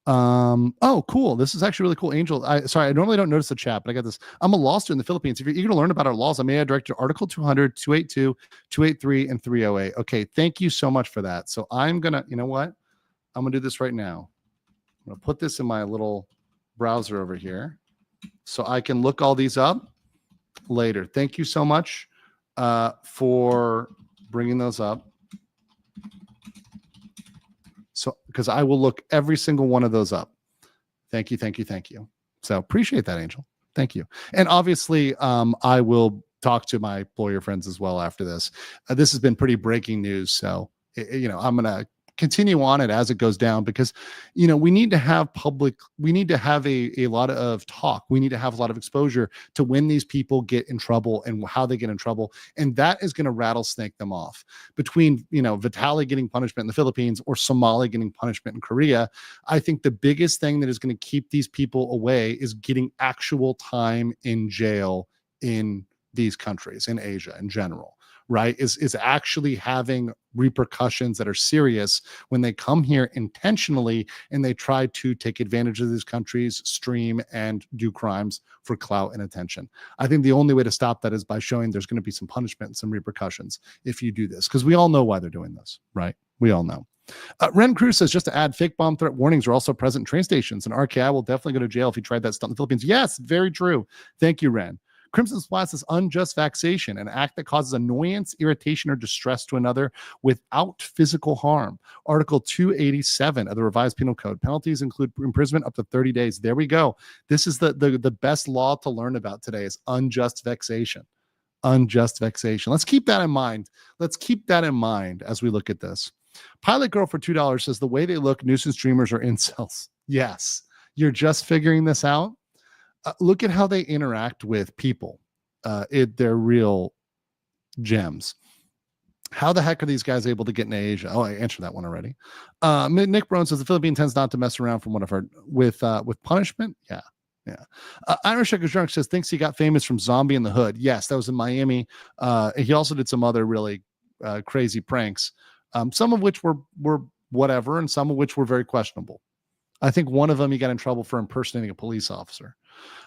Oh, cool. This is actually really cool. Angel, I normally don't notice the chat, but I got this. I'm a law student in the Philippines. If you're eager to learn about our laws, I may direct you to Article 200, 282, 283, and 308. Okay, thank you so much for that. So I'm going to, you know what? I'm going to do this right now. I'm going to put this in my little browser over here so I can look all these up later. Thank you so much for bringing those up. So, because I will look every single one of those up. Thank you. So appreciate that, Angel. Thank you. And obviously, I will talk to my lawyer friends as well after this. This has been pretty breaking news. So, I'm going to continue on it as it goes down because, we need to have a lot of talk. We need to have a lot of exposure to when these people get in trouble and how they get in trouble. And that is going to rattlesnake them off between, Vitali getting punishment in the Philippines or Somali getting punishment in Korea. I think the biggest thing that is going to keep these people away is getting actual time in jail in these countries, in Asia in general. Right, is actually having repercussions that are serious when they come here intentionally and they try to take advantage of these countries, stream, and do crimes for clout and attention. I think the only way to stop that is by showing there's going to be some punishment and some repercussions if you do this, because we all know why they're doing this, right? We all know. Ren Cruz says, just to add, fake bomb threat warnings are also present in train stations, and RKI will definitely go to jail if he tried that stuff in the Philippines. Yes, very true. Thank you, Ren. Crimson Splash is unjust vexation, an act that causes annoyance, irritation, or distress to another without physical harm. Article 287 of the revised penal code. Penalties include imprisonment up to 30 days. There we go. This is the best law to learn about today is unjust vexation. Unjust vexation. Let's keep that in mind. As we look at this. Pilot Girl for $2 says the way they look, nuisance streamers are incels. Yes. You're just figuring this out. Look at how they interact with people. They're real gems. How the heck are these guys able to get into Asia? Oh, I answered that one already. Nick Brown says the Philippines tends not to mess around from what I've heard with punishment. Yeah. Irish Checkers Drunk says thinks he got famous from Zombie in the Hood. Yes, that was in Miami. He also did some other really crazy pranks, some of which were whatever, and some of which were very questionable. I think one of them he got in trouble for impersonating a police officer.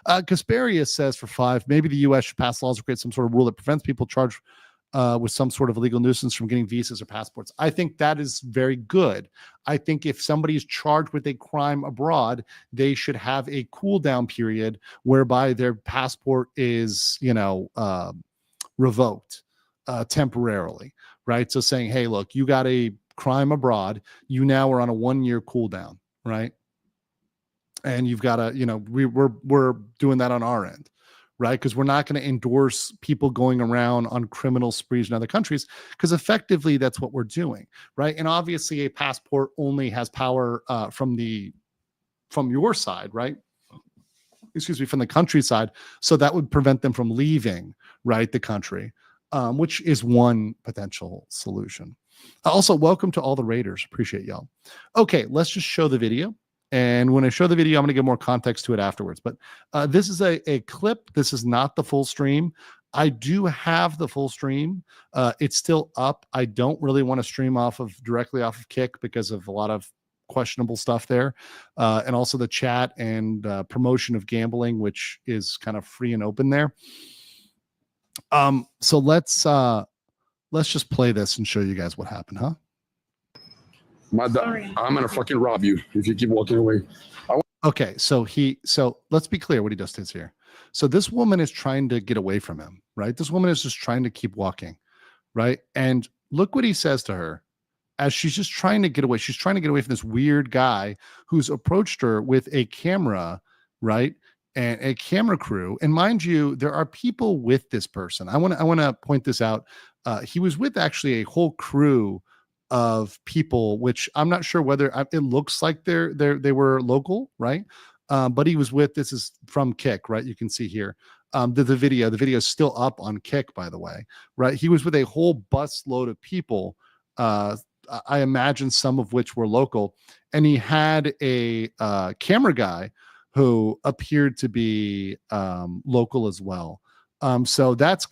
Kasparius says for 5, maybe the U.S. should pass laws or create some sort of rule that prevents people charged with some sort of illegal nuisance from getting visas or passports. I think that is very good. I think if somebody is charged with a crime abroad, they should have a cool down period whereby their passport is, revoked temporarily, right? So saying, hey, look, you got a crime abroad, you now are on a 1-year cool down, right? And you've got to, we're doing that on our end, right? Because we're not going to endorse people going around on criminal sprees in other countries, because effectively that's what we're doing, right? And obviously a passport only has power from your side, right? From the country side. So that would prevent them from leaving, right, the country. which is one potential solution. Also, welcome to all the raiders. Appreciate y'all. Okay, let's just show the video. And when I show the video, I'm going to give more context to it afterwards. But this is a clip. This is not the full stream. I do have the full stream. It's still up. I don't really want to stream directly off of Kick because of a lot of questionable stuff there. And also the chat and promotion of gambling, which is kind of free and open there. So let's just play this and show you guys what happened, huh? I'm gonna fucking rob you if you keep walking away. Okay, so let's be clear what he does here. So this woman is trying to get away from him, right? This woman is just trying to keep walking, right? And look what he says to her as she's just trying to get away. She's trying to get away from this weird guy who's approached her with a camera, right? And a camera crew. And mind you, there are people with this person. I want to point this out. He was with actually a whole crew of people, which I'm not sure whether it looks like they were local, right? But he was with, this is from Kick, right? You can see here the video is still up on Kick, by the way, right? He was with a whole bus load of people. I imagine some of which were local, and he had a camera guy who appeared to be local as well. So that's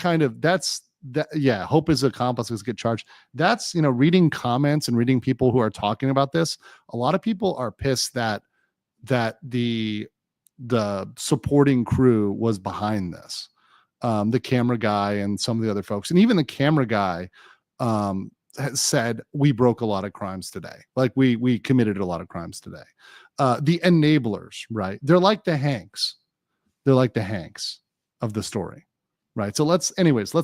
yeah, hope is accomplices get charged. That's, reading comments and reading people who are talking about this. A lot of people are pissed that the supporting crew was behind this. The camera guy and some of the other folks, and even the camera guy has said, we broke a lot of crimes today. Like we committed a lot of crimes today. The enablers, right? They're like the Hanks. They're like the Hanks of the story. Right. So let's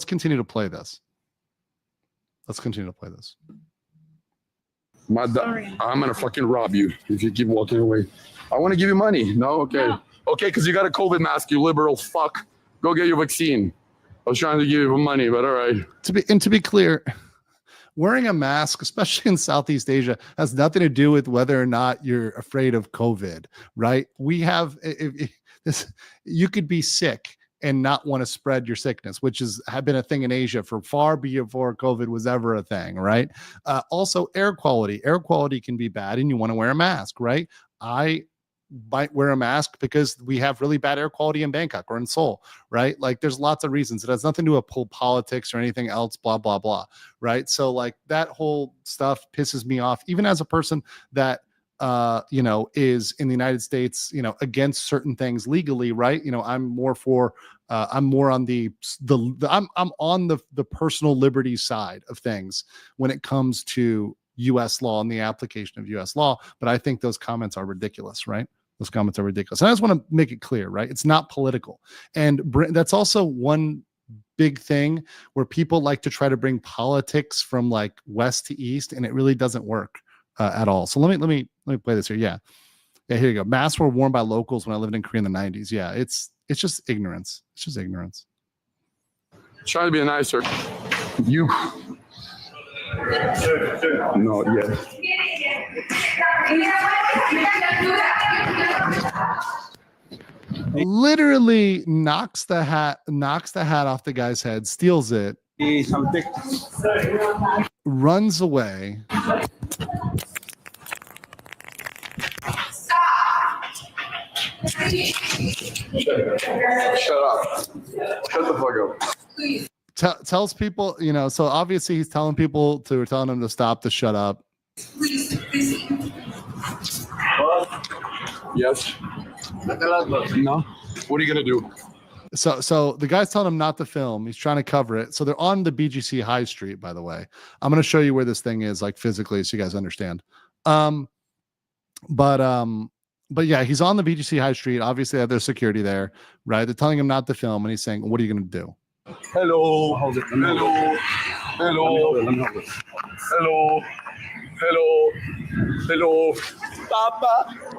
continue to play this. I'm gonna fucking rob you if you keep walking away. I want to give you money. No, okay. No. Okay, because you got a COVID mask, you liberal fuck. Go get your vaccine. I was trying to give you money, but all right. To be clear, wearing a mask, especially in Southeast Asia, has nothing to do with whether or not you're afraid of COVID, right? We have you could be sick and not want to spread your sickness, which had been a thing in Asia for far before COVID was ever a thing, right? Also, air quality. Air quality can be bad, and you want to wear a mask, right? I might wear a mask because we have really bad air quality in Bangkok or in Seoul, right? Like, there's lots of reasons. It has nothing to do with politics or anything else, blah, blah, blah, right? So, like, that whole stuff pisses me off, even as a person that is in the United States, against certain things legally, right? I'm more for, I'm more on I'm on the personal liberty side of things when it comes to U.S. law and the application of U.S. law. But I think those comments are ridiculous, right? Those comments are ridiculous. And I just want to make it clear, right? It's not political. And that's also one big thing where people like to try to bring politics from like west to east, and it really doesn't work at all. So let me play this here. Yeah, here you go. Masks were worn by locals when I lived in Korea in the 90s. Yeah, it's just ignorance. It's just ignorance. Trying to be nicer. You. No, yeah. Literally knocks the hat off the guy's head, steals it, runs away. Shut up. Shut the fuck up. Tells people, so obviously he's telling them to stop, to shut up. Yes. No. What are you gonna do? So the guy's telling him not to film. He's trying to cover it. So they're on the BGC High Street, by the way. I'm going to show you where this thing is, like, physically, so you guys understand. But yeah, he's on the BGC High Street. Obviously, they have their security there, right? They're telling him not to film, and he's saying, "What are you going to do?" Hello. Hello. Hello. Hello. Hello. Hello.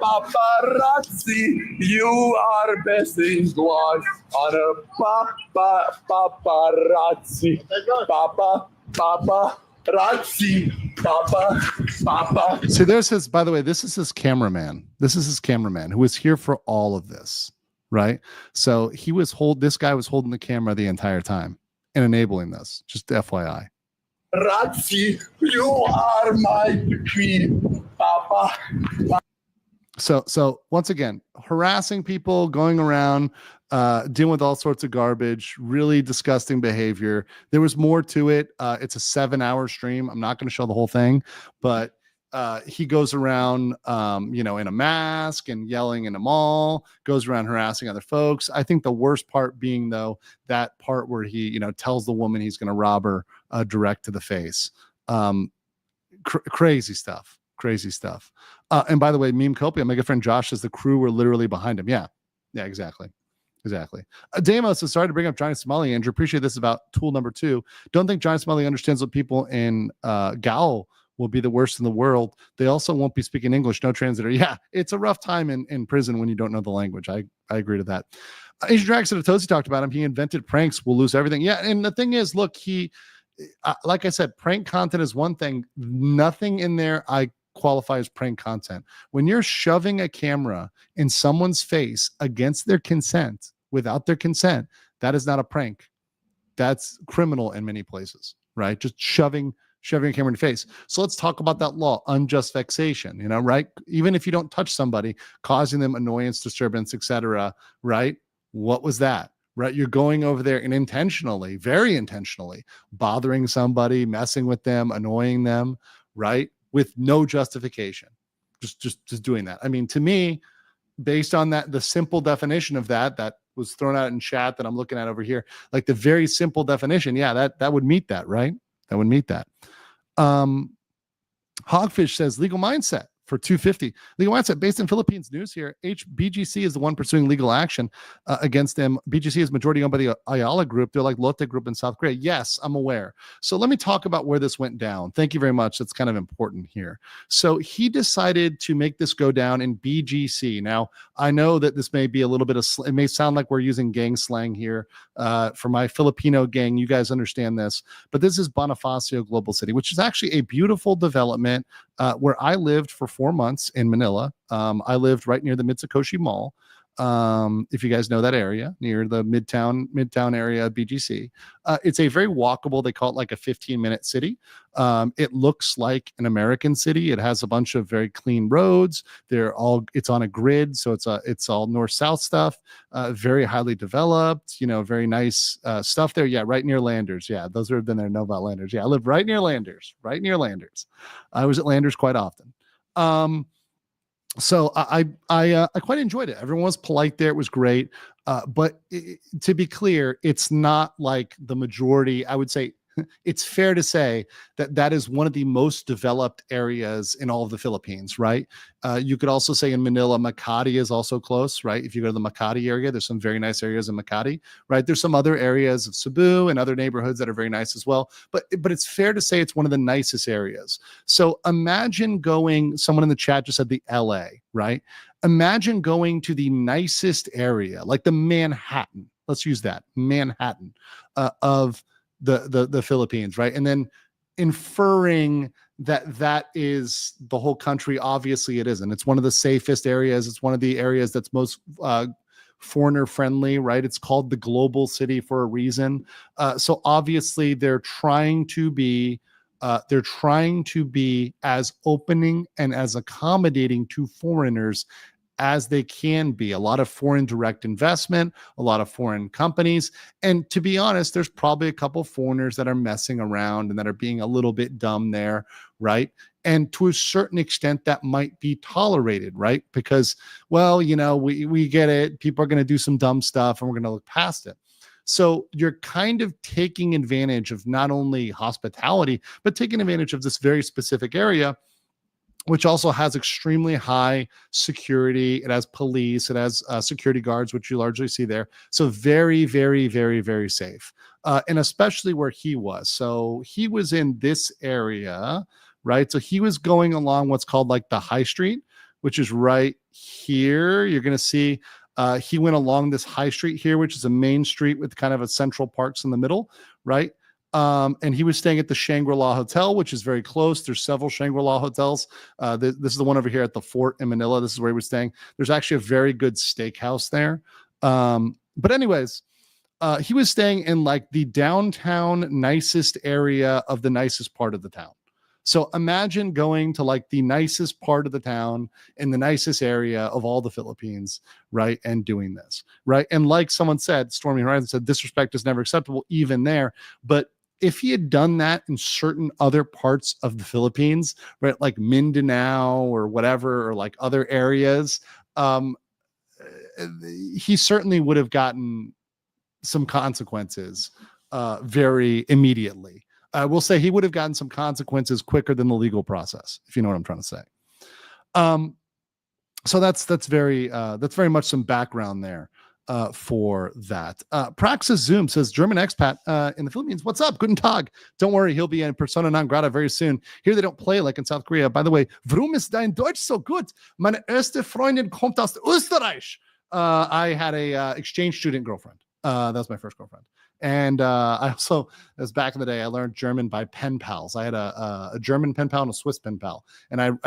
Paparazzi, you are best in class on a paparazzi. Paparazzi. Papa. See, there's his, by the way, this is his cameraman. This is his cameraman who was here for all of this, right? So this guy was holding the camera the entire time. in enabling this. Just FYI. Razzi, you are my queen, Papa. So once again, harassing people, going around, dealing with all sorts of garbage, really disgusting behavior. There was more to it. It's a 7-hour stream. I'm not going to show the whole thing, but he goes around, in a mask and yelling in a mall, goes around harassing other folks. I think the worst part being, though, that part where he, tells the woman he's going to rob her direct to the face. Crazy stuff. Crazy stuff. And by the way, Meme Copia, my good friend Josh says the crew were literally behind him. Yeah, exactly. Damos is sorry to bring up Giant Somali, Andrew. Appreciate this about tool number 2. Don't think Giant Somali understands what people in Gaul will be the worst in the world. They also won't be speaking English, no translator. Yeah, it's a rough time in prison when you don't know the language. I agree to that. Asian Dragon Tosi talked about him. He invented pranks. We'll lose everything. Yeah, and the thing is, look, he, like I said, prank content is one thing. Nothing in there I qualify as prank content. When you're shoving a camera in someone's face against their consent, without their consent, that is not a prank. That's criminal in many places, right? Just shoving a camera in the face. So let's talk about that law, unjust vexation, right? Even if you don't touch somebody, causing them annoyance, disturbance, etc., right? What was that? Right? You're going over there and intentionally, very intentionally, bothering somebody, messing with them, annoying them, right? With no justification. Just doing that. I mean, to me, based on that, the simple definition of that was thrown out in chat that I'm looking at over here, like the very simple definition, yeah, that would meet that, right? That would meet that. Hogfish says legal mindset for 250. Legal mindset based in Philippines news here. BGC is the one pursuing legal action against them. BGC is majority owned by the Ayala Group. They're like Lotte Group in South Korea. Yes, I'm aware. So let me talk about where this went down. Thank you very much. That's kind of important here. So he decided to make this go down in BGC. Now, I know that this may be a little bit of, it may sound like we're using gang slang here. For my Filipino gang, you guys understand this, but this is Bonifacio Global City, which is actually a beautiful development where I lived for 4 months in Manila. I lived right near the Mitsukoshi Mall. If you guys know that area, near the Midtown area of BGC. It's a very walkable, they call it like a 15-minute city. It looks like an American city. It has a bunch of very clean roads. It's on a grid, so it's all north-south stuff, very highly developed, very nice stuff there. Yeah, right near Landers. Yeah, those who have been there know about Landers. Yeah, I live right near Landers. I was at Landers quite often. So I quite enjoyed it. Everyone was polite there. It was great. But to be clear, it's not like the majority. I would say it's fair to say that is one of the most developed areas in all of the Philippines, right? You could also say in Manila, Makati is also close, right? If you go to the Makati area, there's some very nice areas in Makati, right? There's some other areas of Cebu and other neighborhoods that are very nice as well. But it's fair to say it's one of the nicest areas. So imagine someone in the chat just said the LA, right? Imagine going to the nicest area, like the Manhattan. Let's use that, Manhattan of the Philippines, right? And then inferring that is the whole country. Obviously it isn't. It's one of the safest areas. It's one of the areas that's most foreigner friendly, right? It's called the global city for a reason. So obviously they're trying to be as opening and as accommodating to foreigners as they can be. A lot of foreign direct investment, a lot of foreign companies. And to be honest, there's probably a couple foreigners that are messing around and that are being a little bit dumb there, right? And to a certain extent, that might be tolerated, right? Because, well, we get it. People are going to do some dumb stuff and we're going to look past it. So you're kind of taking advantage of not only hospitality, but taking advantage of this very specific area, which also has extremely high security. It has police, it has security guards, which you largely see there. So very, very, very, very safe. And especially where he was. So he was in this area, right? So he was going along what's called like the High Street, which is right here. You're going to see he went along this High Street here, which is a main street with kind of a central parks in the middle, right? And he was staying at the Shangri-La Hotel, which is very close. There's several Shangri-La hotels. This is the one over here at the Fort in Manila. This is where he was staying. There's actually a very good steakhouse there. But anyways, he was staying in like the downtown nicest area of the nicest part of the town. So imagine going to like the nicest part of the town in the nicest area of all the Philippines, right? And doing this, right? And like someone said, Stormy Horizon said, disrespect is never acceptable, even there. But if he had done that in certain other parts of the Philippines, right, like Mindanao or whatever, or like other areas, he certainly would have gotten some consequences very immediately. I will say he would have gotten some consequences quicker than the legal process, if you know what I'm trying to say. So that's very much some background there for that. Praxis Zoom says, German expat in the Philippines. What's up? Guten Tag. Don't worry, he'll be in persona non grata very soon. Here they don't play like in South Korea. By the way, warum ist dein Deutsch so gut? Meine erste Freundin kommt aus Österreich. I had a exchange student girlfriend. That was my first girlfriend. And I also, as back in the day, I learned German by pen pals. I had a German pen pal and a Swiss pen pal. And I'm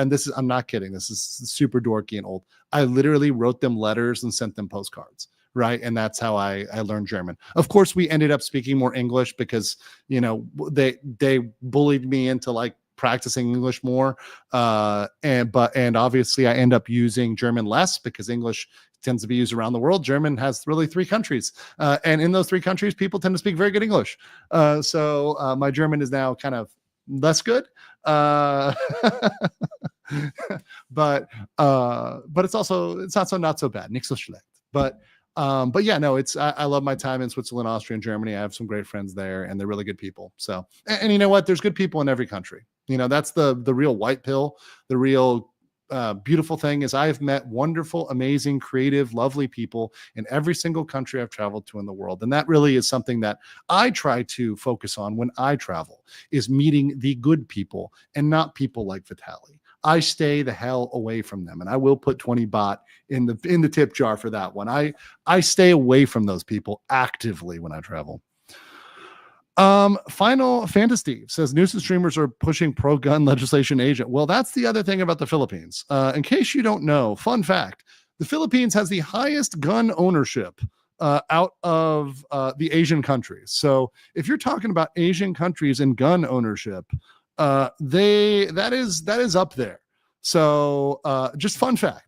not kidding. This is super dorky and old. I literally wrote them letters and sent them postcards. Right. And that's how I learned German. Of course, we ended up speaking more English because, you know, they bullied me into like practicing English more. And obviously I end up using German less because English tends to be used around the world. German has really 3 countries. And in those 3 countries, people tend to speak very good English. So my German is now kind of less good. But it's not so bad. Nicht so schlecht. But yeah, no, I love my time in Switzerland, Austria, and Germany. I have some great friends there, and they're really good people. So, and you know what? There's good people in every country. You know, that's the real white pill. The real beautiful thing is I've met wonderful, amazing, creative, lovely people in every single country I've traveled to in the world. And that really is something that I try to focus on when I travel, is meeting the good people and not people like Vitali. I stay the hell away from them, and I will put 20 baht in the tip jar for that one. I stay away from those people actively when I travel. Final Fantasy says nuisance streamers are pushing pro-gun legislation in Asia. Well, that's the other thing about the Philippines. In case you don't know, fun fact, the Philippines has the highest gun ownership out of the Asian countries. So if you're talking about Asian countries and gun ownership, that is up there. So just fun fact.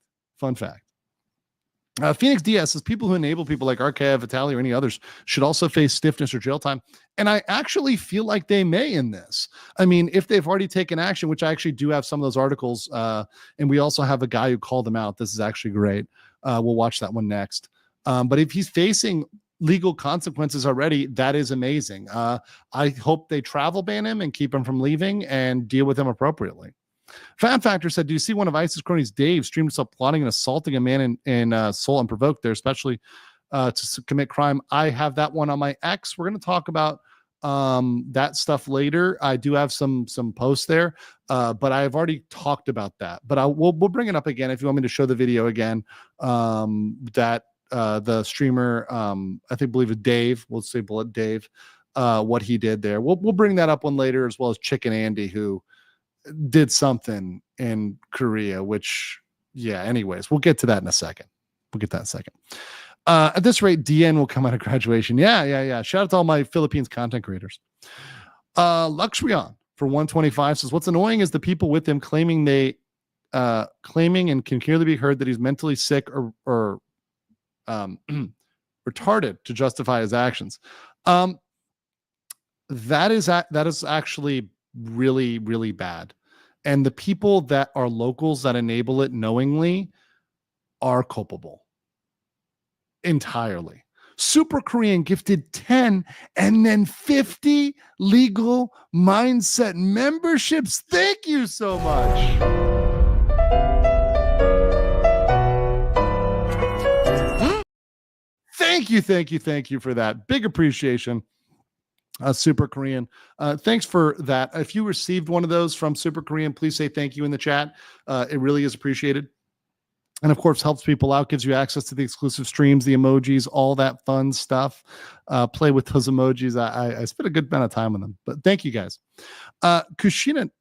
Phoenix Diaz says people who enable people like Arcav, Vitali, or any others should also face stiffness or jail time. And I actually feel like they may in this. I mean, if they've already taken action, which I actually do have some of those articles, and we also have a guy who called them out. This is actually great. We'll watch that one next. But if he's facing legal consequences already, that is amazing. I hope they travel ban him and keep him from leaving and deal with him appropriately. Fan Factor said, do you see one of ISIS cronies, Dave, streamed himself plotting and assaulting a man in Seoul unprovoked there, especially to commit crime? I have that one on my X. We're going to talk about that stuff later. I do have some posts there, but I've already talked about that. But we'll bring it up again if you want me to show the video again. That the streamer, believe it Dave, we'll say Bullet Dave, what he did there. We'll bring that up one later, as well as Chicken Andy, who did something in Korea, which, yeah, anyways, we'll get to that in a second. At this rate, DN will come out of graduation. Yeah. Shout out to all my Philippines content creators. Luxrion for 125 says, what's annoying is the people with him claiming and can clearly be heard that he's mentally sick or retarded to justify his actions. That is actually really, really bad. And the people that are locals that enable it knowingly are culpable entirely. Super Korean gifted 10 and then 50 legal mindset memberships. Thank you so much. Thank you for that. Big appreciation. Super Korean. Thanks for that. If you received one of those from Super Korean, please say thank you in the chat. It really is appreciated. And of course, helps people out, gives you access to the exclusive streams, the emojis, all that fun stuff. Play with those emojis. I spent a good amount of time on them, but thank you guys. Kushan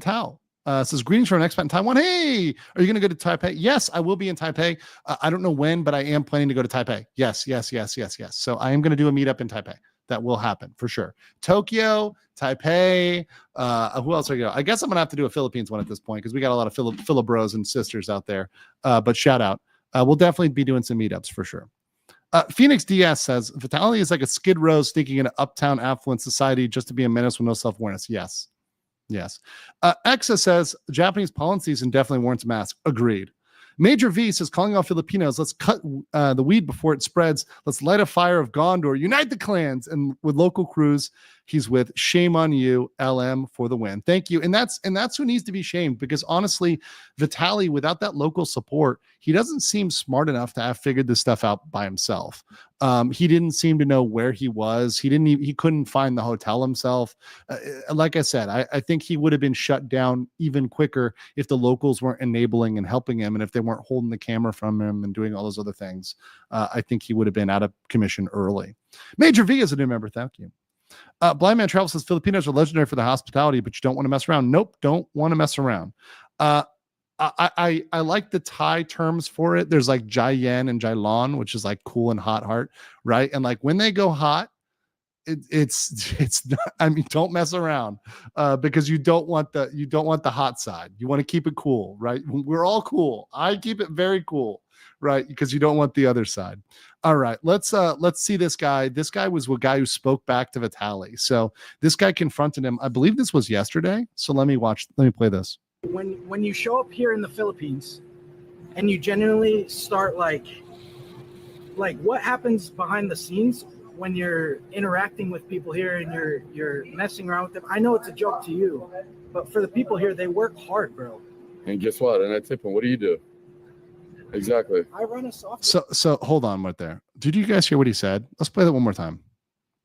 Tao Says greetings from an expat in Taiwan. Hey, are you going to go to Taipei? Yes, I will be in Taipei. I don't know when, but I am planning to go to Taipei. Yes. So I am going to do a meetup in Taipei. That will happen for sure. Tokyo, Taipei. Who else are you? I guess I'm going to have to do a Philippines one at this point because we got a lot of Philip bros and sisters out there. But shout out. We'll definitely be doing some meetups for sure. Phoenix Diaz says Vitali is like a Skid Row sneaking into uptown affluent society just to be a menace with no self-awareness. Yes. Exa says Japanese pollen season definitely warrants masks. Agreed. Major V says calling out Filipinos, let's cut the weed before it spreads. Let's light a fire of Gondor, unite the clans. And with local crews he's with, shame on you, LM, for the win. Thank you. And that's who needs to be shamed, because honestly, Vitali, without that local support, he doesn't seem smart enough to have figured this stuff out by himself. He didn't seem to know where he was. He couldn't find the hotel himself. Like I said, I think he would have been shut down even quicker if the locals weren't enabling and helping him, and if they weren't holding the camera from him and doing all those other things. I think he would have been out of commission early. Major V is a new member. Thank you. Blind Man Travel says Filipinos are legendary for the hospitality, but you don't want to mess around. Nope, don't want to mess around. I like the Thai terms for it. There's like Jai Yen and Jai Lon, which is like cool and hot heart, right? And like when they go hot, it's not, I mean, don't mess around because you don't want the hot side. You want to keep it cool, right? We're all cool. I keep it very cool, right? Because you don't want the other side. All right, let's see this guy. This guy was a guy who spoke back to Vitali. So this guy confronted him. I believe this was yesterday. So let me play this. When you show up here in the Philippines and you genuinely start like what happens behind the scenes when you're interacting with people here and you're messing around with them. I know it's a joke to you, but for the people here, they work hard, bro. And guess what? And I tip them. What do you do? Exactly. I run a software. So hold on right there. Did you guys hear what he said? Let's play that one more time.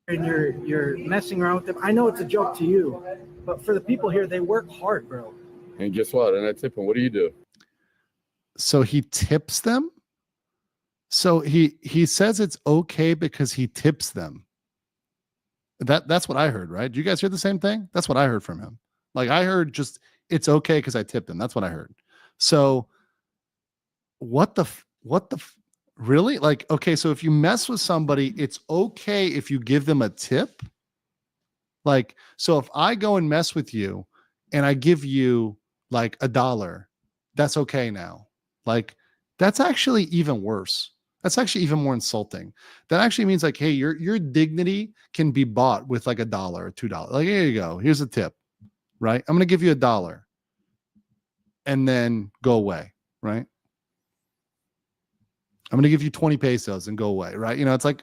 And you're messing around with them. I know it's a joke to you, but for the people here, they work hard, bro. And guess what? And I tip them. What do you do? So he tips them. So he says it's okay because he tips them. That's what I heard, right? Do you guys hear the same thing? That's what I heard from him. Like I heard just it's okay because I tipped them. That's what I heard. So what the really? Like, okay, so if you mess with somebody, it's okay if you give them a tip. Like, so if I go and mess with you and I give you like $1, that's okay now. Like, that's actually even worse. That's actually even more insulting. That actually means like, hey, your dignity can be bought with like $1 or $2. Like, here you go. Here's a tip, right? I'm going to give you $1 and then go away, right? I'm going to give you 20 pesos and go away, right? You know, it's like,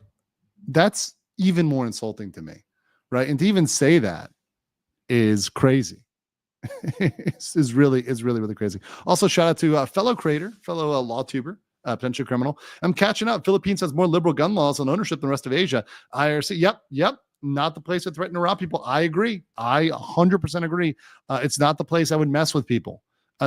that's even more insulting to me, right? And to even say that is crazy. is really crazy. Also, shout out to fellow creator, fellow law tuber, potential criminal. I'm catching up. Philippines has more liberal gun laws on ownership than the rest of Asia. IRC, yep. Not the place to threaten to rob people. I agree. I 100% agree. It's not the place I would mess with people.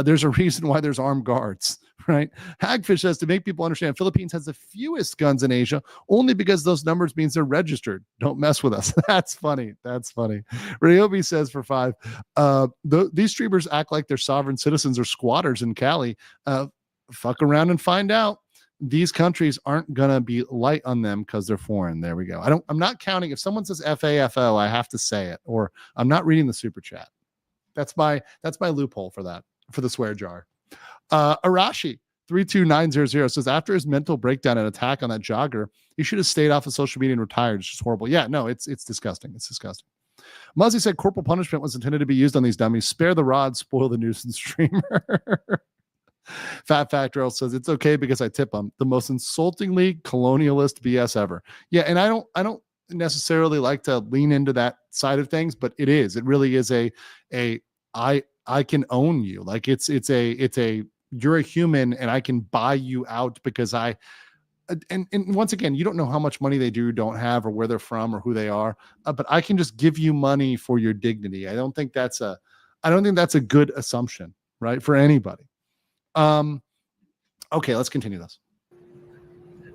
There's a reason why there's armed guards, right? Hagfish says to make people understand, Philippines has the fewest guns in Asia only because those numbers means they're registered. Don't mess with us. That's funny. Ryobi says for 5, these streamers act like they're sovereign citizens or squatters in Cali. Fuck around and find out. These countries aren't gonna be light on them because they're foreign. There we go. I'm not counting. If someone says FAFO, I have to say it, or I'm not reading the super chat. That's my loophole for that. For the swear jar. Arashi 32900 says after his mental breakdown and attack on that jogger, he should have stayed off of social media and retired. It's just horrible. Yeah, no, it's disgusting. It's disgusting. Muzzy said corporal punishment was intended to be used on these dummies. Spare the rod, spoil the nuisance streamer. Fat Factor says it's okay because I tip them. The most insultingly colonialist BS ever. Yeah, and I don't necessarily like to lean into that side of things, but it really is I can own you. Like it's a you're a human and I can buy you out because and once again, you don't know how much money they don't have or where they're from or who they are, but I can just give you money for your dignity. I don't think that's a good assumption, right? For anybody. Okay, let's continue this.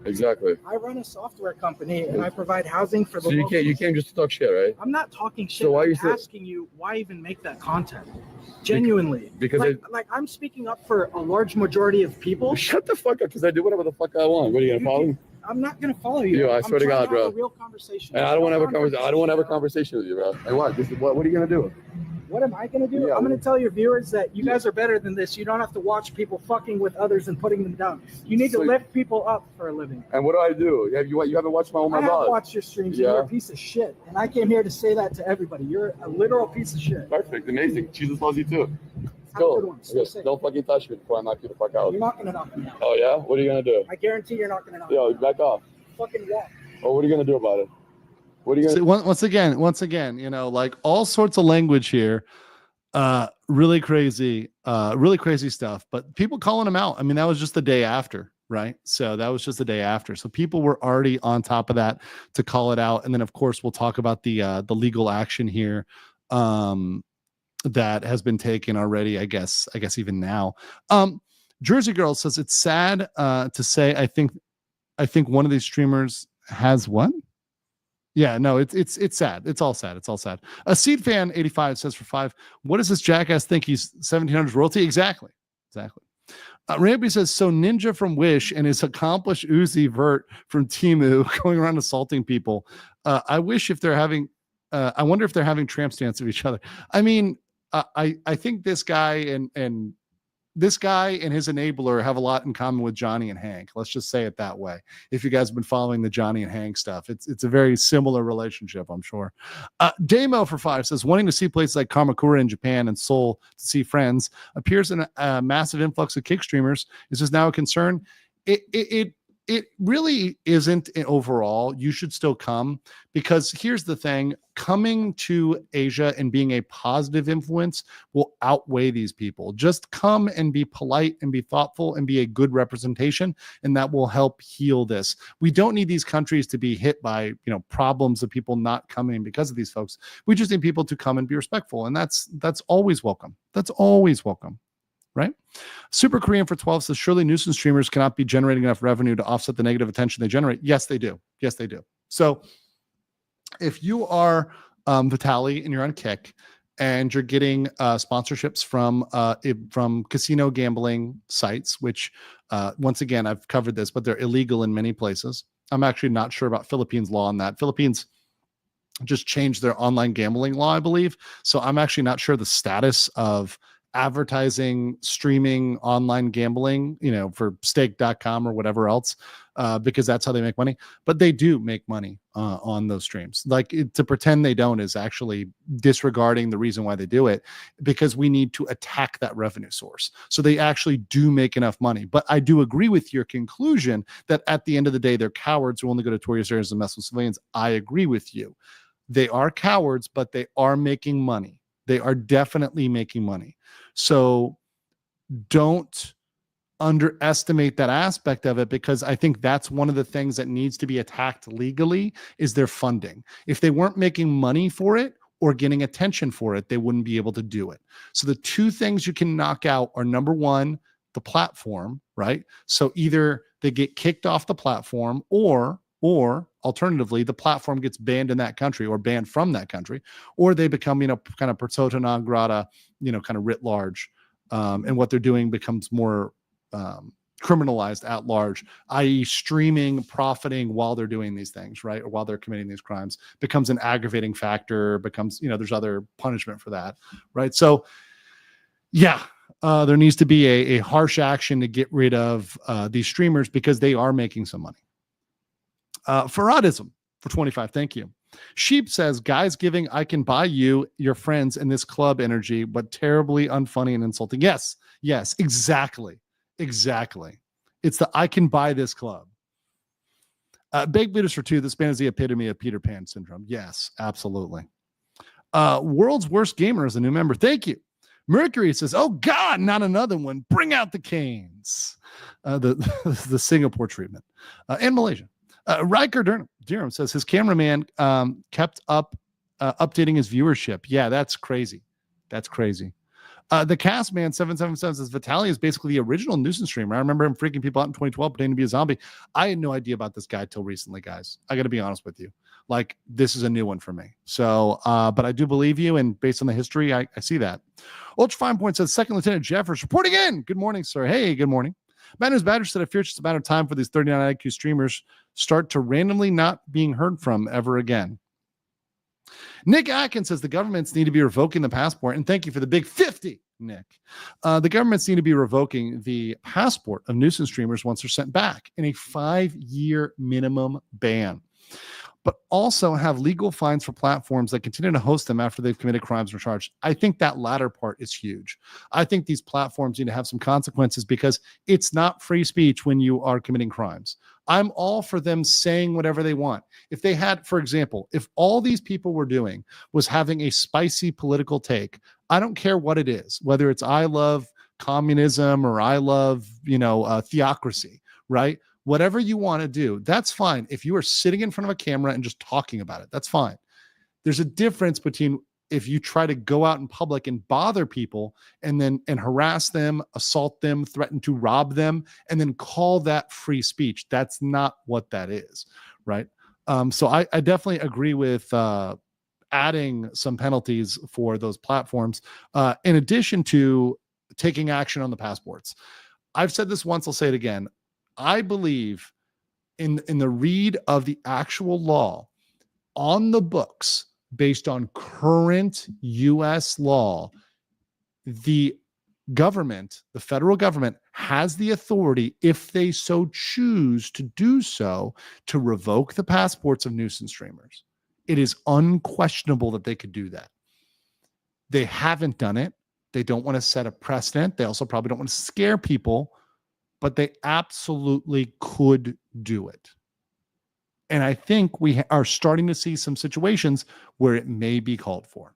Exactly. I run a software company and I provide housing for the So you locals. came just to talk shit, right? I'm not talking shit. So why I'm you asking you why even make that content? Genuinely. Because like I'm speaking up for a large majority of people. Shut the fuck up, because I do whatever the fuck I want. What are you gonna follow me? I'm not gonna follow you. Yeah, I swear to God, bro. Have a real conversation. And I don't want to have a conversation. I don't want to have a conversation with you, bro. And what? What are you gonna do? What am I gonna do? Yeah, I'm gonna tell your viewers that you guys are better than this. You don't have to watch people fucking with others and putting them down. You need to lift people up for a living. And what do I do? You haven't watched my I have watched your streams. And you're a piece of shit. And I came here to say that to everybody. You're a literal piece of shit. Perfect, amazing. Jesus loves you too. Have a good one. Yes, don't fucking touch me before I knock you the fuck out. You're not gonna knock me out. Oh yeah? What are you gonna do? I guarantee you're not gonna knock me Yo, out. back off. Fucking walk. Oh, what are you gonna do about it? What are you gonna So once again, you know, like all sorts of language here. Really crazy stuff, but people calling him out. I mean, that was just the day after, right? So that was just the day after. So people were already on top of that to call it out. And then of course we'll talk about the legal action here that has been taken already, I guess even now. Jersey Girl says it's sad to say I think one of these streamers has one. Yeah, no, it's sad. It's all sad. A Seed Fan 85 says for 5, what does this jackass think he's 1700 royalty? Exactly. Rampy says, so Ninja from Wish and his accomplished Uzi Vert from Timu going around assaulting people. I wonder if they're having tramp stance of each other. I mean, I think this guy and his enabler have a lot in common with Johnny and Hank. Let's just say it that way. If you guys have been following the Johnny and Hank stuff, it's a very similar relationship, I'm sure. Damo for 5 says, wanting to see places like Kamakura in Japan and Seoul to see friends appears in a massive influx of kick streamers. Is this now a concern? It really isn't overall. You should still come, because here's the thing: coming to Asia and being a positive influence will outweigh these people. Just come and be polite and be thoughtful and be a good representation, and that will help heal this. We don't need these countries to be hit by, problems of people not coming because of these folks. We just need people to come and be respectful, and that's always welcome. That's always welcome. Right? Super Korean for 12 says, surely nuisance streamers cannot be generating enough revenue to offset the negative attention they generate. Yes, they do. So if you are Vitali and you're on Kick and you're getting sponsorships from casino gambling sites, which once again, I've covered this, but they're illegal in many places. I'm actually not sure about Philippines law on that. Philippines just changed their online gambling law, I believe. So I'm actually not sure the status of advertising, streaming, online gambling, for stake.com or whatever else, because that's how they make money. But they do make money on those streams. To pretend they don't is actually disregarding the reason why they do it, because we need to attack that revenue source. So they actually do make enough money. But I do agree with your conclusion that at the end of the day, they're cowards who only go to tourist areas and mess with civilians. I agree with you. They are cowards, but they are making money. They are definitely making money. So don't underestimate that aspect of it, because I think that's one of the things that needs to be attacked legally is their funding. If they weren't making money for it or getting attention for it, they wouldn't be able to do it. So the two things you can knock out are, number one, the platform, right? So either they get kicked off the platform, or alternatively, the platform gets banned in that country or banned from that country, or they become, kind of persona non grata, kind of writ large. And what they're doing becomes more criminalized at large, i.e. streaming, profiting while they're doing these things, right? Or while they're committing these crimes becomes an aggravating factor, becomes, there's other punishment for that, right? So yeah, there needs to be a harsh action to get rid of these streamers, because they are making some money. Faradism for 25. Thank you. Sheep says, guys giving I can buy you, your friends in this club energy, but terribly unfunny and insulting. Yes, exactly. It's the I can buy this club. Baked Buddhist for 2. This man is the epitome of Peter Pan syndrome. Yes, absolutely. World's Worst Gamer is a new member. Thank you. Mercury says, oh God, not another one. Bring out the canes. The Singapore treatment. And Malaysia. Riker Durham says his cameraman kept up updating his viewership. Yeah, that's crazy. The cast man 777 says Vitali is basically the original nuisance streamer. I remember him freaking people out in 2012 pretending to be a zombie. I had no idea about this guy till recently, guys. I got to be honest with you. Like, this is a new one for me. So, but I do believe you, and based on the history, I see that. Ultra Fine Point says Second Lieutenant Jeffers reporting in. Good morning, sir. Hey, good morning. Bad News Badger said, I fear it's just a matter of time for these 39 IQ streamers start to randomly not being heard from ever again. Nick Atkins says the governments need to be revoking the passport. And thank you for the big 50, Nick. The governments need to be revoking the passport of nuisance streamers once they're sent back in a 5-year minimum ban, but also have legal fines for platforms that continue to host them after they've committed crimes or charged. I think that latter part is huge. I think these platforms need to have some consequences because it's not free speech when you are committing crimes. I'm all for them saying whatever they want. If they had, for example, if all these people were doing was having a spicy political take, I don't care what it is, whether it's I love communism or I love, theocracy, right? Whatever you want to do, that's fine. If you are sitting in front of a camera and just talking about it, that's fine. There's a difference between if you try to go out in public and bother people and harass them, assault them, threaten to rob them, and then call that free speech. That's not what that is, right? So I definitely agree with adding some penalties for those platforms, in addition to taking action on the passports. I've said this once, I'll say it again. I believe in the read of the actual law on the books based on current U.S. law, the government, the federal government, has the authority, if they so choose to do so, to revoke the passports of nuisance streamers. It is unquestionable that they could do that. They haven't done it. They don't want to set a precedent. They also probably don't want to scare people, but they absolutely could do it. And I think we are starting to see some situations where it may be called for.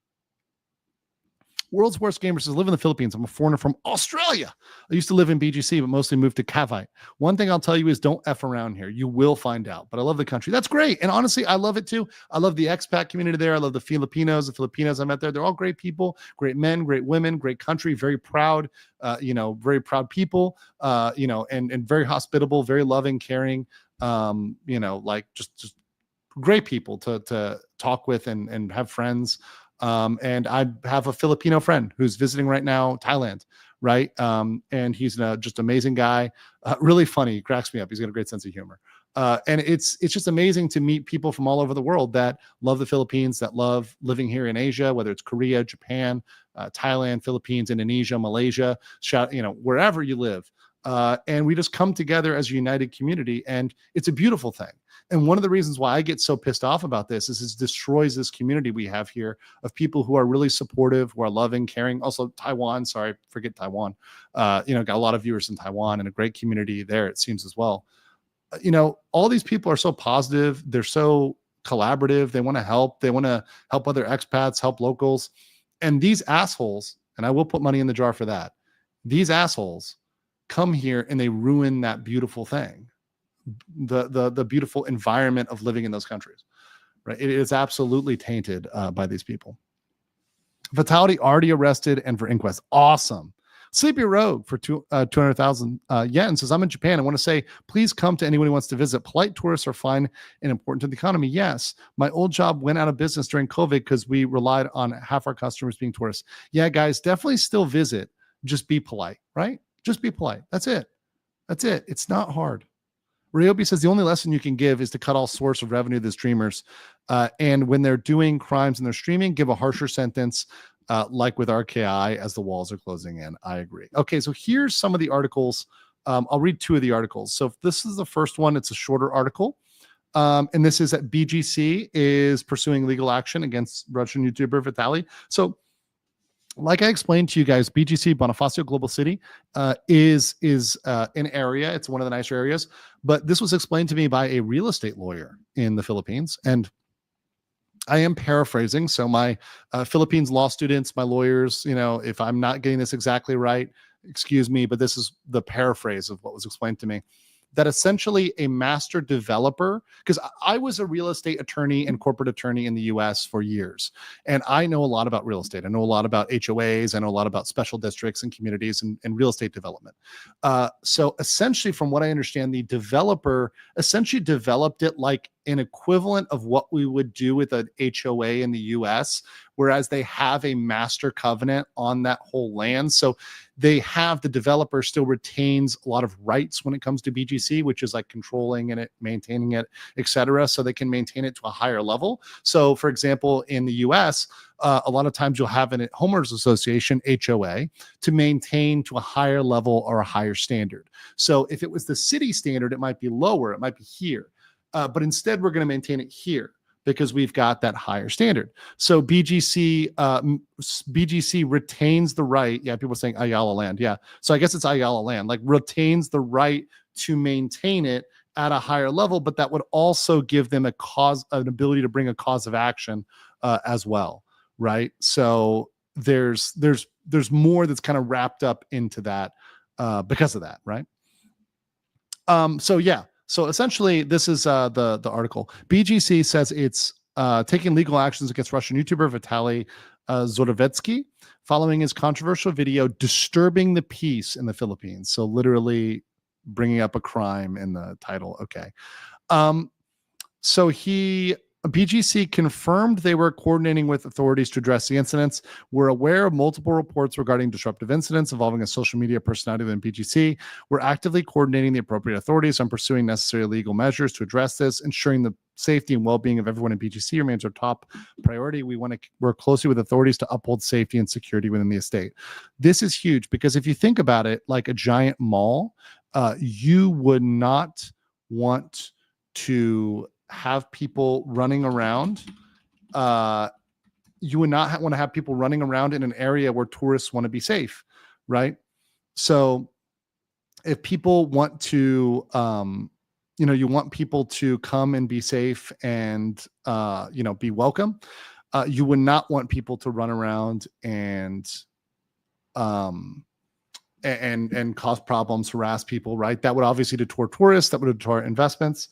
World's Worst Gamer says, live in the Philippines. I'm a foreigner from Australia. I used to live in BGC, but mostly moved to Cavite. One thing I'll tell you is don't F around here. You will find out. But I love the country. That's great. And honestly, I love it too. I love the expat community there. I love the Filipinos I met there. They're all great people, great men, great women, great country, very proud, very proud people, and very hospitable, very loving, caring, just great people to talk with and have friends. And I have a Filipino friend who's visiting right now, Thailand, right? And he's just amazing guy, really funny. He cracks me up. He's got a great sense of humor. And it's just amazing to meet people from all over the world that love the Philippines, that love living here in Asia, whether it's Korea, Japan, Thailand, Philippines, Indonesia, Malaysia, wherever you live. And we just come together as a united community, and it's a beautiful thing. And one of the reasons why I get so pissed off about this is it destroys this community we have here of people who are really supportive, who are loving, caring. Also Taiwan, sorry, forget Taiwan. Got a lot of viewers in Taiwan and a great community there, it seems as well. All these people are so positive. They're so collaborative. They want to help. They want to help other expats, help locals. And these assholes, and I will put money in the jar for that, these assholes come here and they ruin that beautiful thing, the beautiful environment of living in those countries, right? It is absolutely tainted by these people. Vitali already arrested and for inquest. Awesome. Sleepy Rogue for 200,000 yen says, I'm in Japan. I want to say, please come to anyone who wants to visit. Polite tourists are fine and important to the economy. Yes. My old job went out of business during COVID because we relied on half our customers being tourists. Yeah, guys, definitely still visit. Just be polite, right? Just be polite. That's it. It's not hard. Ryobi says the only lesson you can give is to cut all source of revenue to the streamers. And when they're doing crimes and they're streaming, give a harsher sentence, like with RKI as the walls are closing in. I agree. Okay, so here's some of the articles. I'll read two of the articles. So if this is the first one, it's a shorter article. And this is that BGC is pursuing legal action against Russian YouTuber Vitali. So like I explained to you guys, BGC, Bonifacio Global City, is an area. It's one of the nicer areas. But this was explained to me by a real estate lawyer in the Philippines. And I am paraphrasing. So my Philippines law students, my lawyers, if I'm not getting this exactly right, excuse me, but this is the paraphrase of what was explained to me. that essentially a master developer, because I was a real estate attorney and corporate attorney in the US for years, and I know a lot about real estate. I know a lot about HOAs. I know a lot about special districts and communities and real estate development. So essentially, from what I understand, the developer essentially developed it like an equivalent of what we would do with an HOA in the US, whereas they have a master covenant on that whole land. So the developer still retains a lot of rights when it comes to BGC, which is like controlling it, maintaining it, etc. So they can maintain it to a higher level. So for example, in the US, a lot of times you'll have a homeowners association, HOA, to maintain to a higher level or a higher standard. So if it was the city standard, it might be lower, it might be here. But instead, we're going to maintain it here because we've got that higher standard. So BGC retains the right. Yeah, people are saying Ayala land. Yeah, so I guess it's Ayala land. Like retains the right to maintain it at a higher level, but that would also give them an ability to bring a cause of action as well, right? So there's more that's kind of wrapped up into that because of that, right? So yeah. So essentially, this is the article. BGC says it's taking legal actions against Russian YouTuber Vitaly Zorovetsky following his controversial video disturbing the peace in the Philippines. So literally bringing up a crime in the title. Okay. So BGC confirmed they were coordinating with authorities to address the incidents. We're aware of multiple reports regarding disruptive incidents involving a social media personality within BGC. We're actively coordinating the appropriate authorities on pursuing necessary legal measures to address this, ensuring the safety and well-being of everyone in BGC remains our top priority. We want to work closely with authorities to uphold safety and security within the estate. This is huge because if you think about it, like a giant mall, you would not want to have people running around. You would not want to have people running around in an area where tourists want to be safe, right? So if people want to, you want people to come and be safe and, be welcome. You would not want people to run around and cause problems, harass people, right? That would obviously deter tourists, that would deter investments.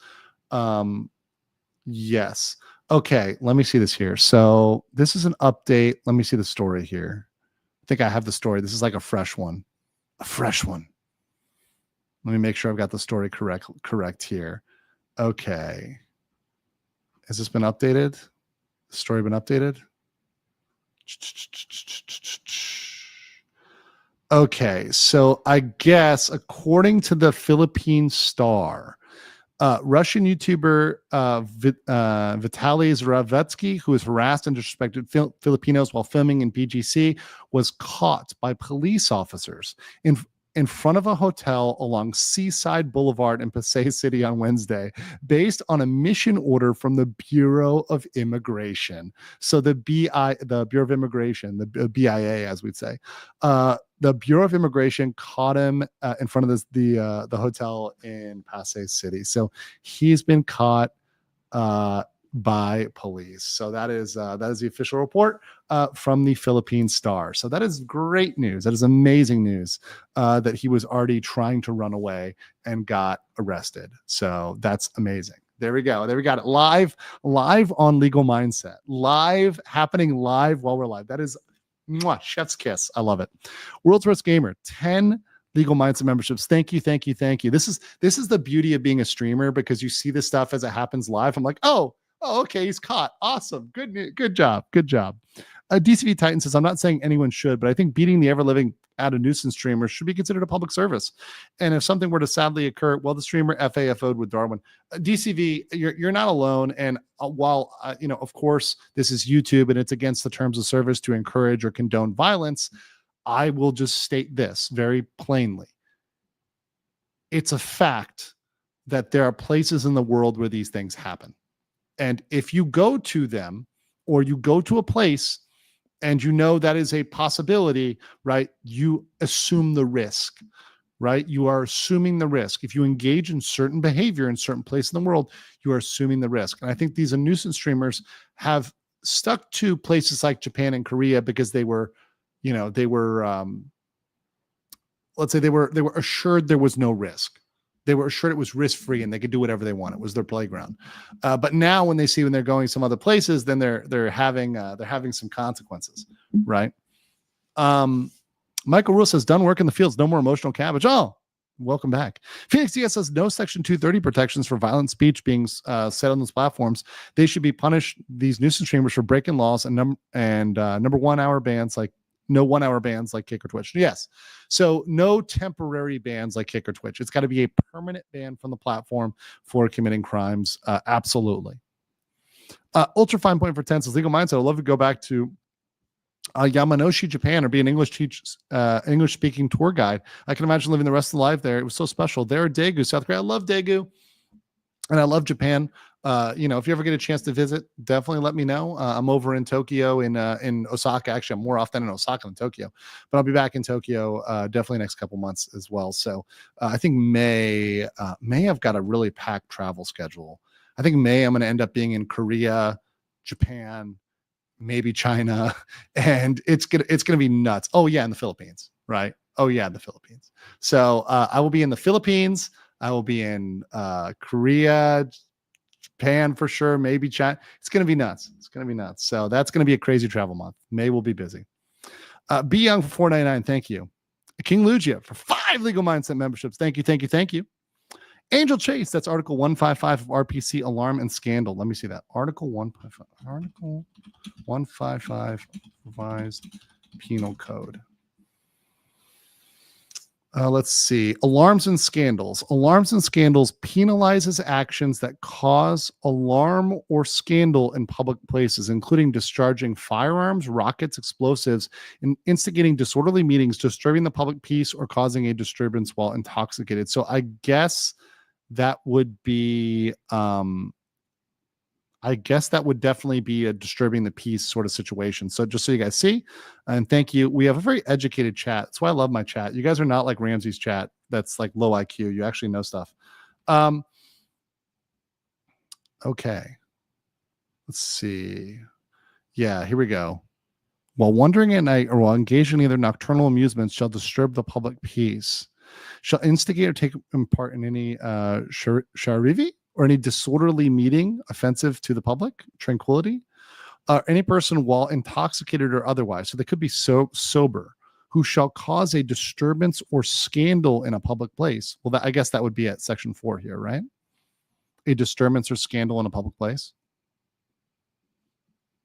Yes. Okay. Let me see this here. So this is an update. Let me see the story here. I think I have the story. This is like a fresh one. Let me make sure I've got the story correct here. Okay. Has this been updated? The story been updated? Okay. So I guess according to the Philippine Star, Russian YouTuber Vitaly Zorovetsky, who has harassed and disrespected Filipinos while filming in BGC, was caught by police officers in front of a hotel along Seaside Boulevard in Pasay City on Wednesday, based on a mission order from the Bureau of Immigration. So the Bureau of Immigration, the BIA, as we'd say. The Bureau of Immigration caught him in front of the hotel in Pasay City. So he's been caught by police. So that is the official report from the Philippine Star. So that is great news. That is amazing news that he was already trying to run away and got arrested. So that's amazing. There we go. There we got it. Live on Legal Mindset. Happening live while we're live. That is chef's kiss. I love it. World's Worst Gamer, 10 Legal Mindset memberships. Thank you. This is the beauty of being a streamer, because you see this stuff as it happens live. I'm like, oh, okay, he's caught. Awesome. Good job. DCV Titan says, I'm not saying anyone should, but I think beating the ever-living out of nuisance streamers should be considered a public service. And if something were to sadly occur, well, the streamer FAFO'd with Darwin. DCV, you're not alone. And while, of course, this is YouTube and it's against the terms of service to encourage or condone violence, I will just state this very plainly. It's a fact that there are places in the world where these things happen. And if you go to them, or you go to a place and you know that is a possibility, right? You assume the risk, right? You are assuming the risk. If you engage in certain behavior in certain places in the world, you are assuming the risk. And I think these nuisance streamers have stuck to places like Japan and Korea because they were assured there was no risk, They were assured it was risk-free and they could do whatever they want. It was their playground. But now when they're going some other places, then they're having some consequences, right? Michael Rule says, done work in the fields, no more emotional cabbage. Oh, welcome back. Phoenix DS says, no Section 230 protections for violent speech being said on those platforms. They should be punished, these nuisance streamers, for breaking laws and number 1 hour bans, like no 1 hour bans like Kick or Twitch. Yes. So no temporary bans like Kick or Twitch. It's got to be a permanent ban from the platform for committing crimes. Absolutely. Ultra Fine Point for 10 says, legal mindset. I'd love to go back to Yamanoshi, Japan, or be an English speaking tour guide. I can imagine living the rest of the life there. It was so special. There, Daegu, South Korea. I love Daegu, and I love Japan. If you ever get a chance to visit, definitely let me know. I'm over in Tokyo, in Osaka. Actually, I'm more often in Osaka than Tokyo, but I'll be back in Tokyo definitely next couple months as well. So I think May I've got a really packed travel schedule. I think May I'm going to end up being in Korea, Japan, maybe China, and it's gonna be nuts. Oh yeah, in the Philippines, right? Oh yeah, the Philippines. So I will be in the Philippines. I will be in Korea, Japan for sure, maybe China. It's gonna be nuts. So that's gonna be a crazy travel month. May will be busy. Be Young for $4.99. Thank you. King Lugia for 5 Legal Mindset memberships. Thank you. Angel Chase, that's Article 155 of RPC, alarm and scandal. Let me see that. Article 155 revised penal code. Let's see. Alarms and scandals. Alarms and scandals penalizes actions that cause alarm or scandal in public places, including discharging firearms, rockets, explosives, and instigating disorderly meetings, disturbing the public peace, or causing a disturbance while intoxicated. So I guess that would be definitely be a disturbing the peace sort of situation. So just so you guys see, and thank you. We have a very educated chat. That's why I love my chat. You guys are not like Ramsey's chat. That's like low IQ. You actually know stuff. Okay. Let's see. Yeah, here we go. While wandering at night or while engaged in either nocturnal amusements shall disturb the public peace, shall instigate or take part in any sharivi or any disorderly meeting offensive to the public tranquility, any person while intoxicated or otherwise, so they could be sober, who shall cause a disturbance or scandal in a public place. Well, I guess that would be at Section 4 here, right? A disturbance or scandal in a public place.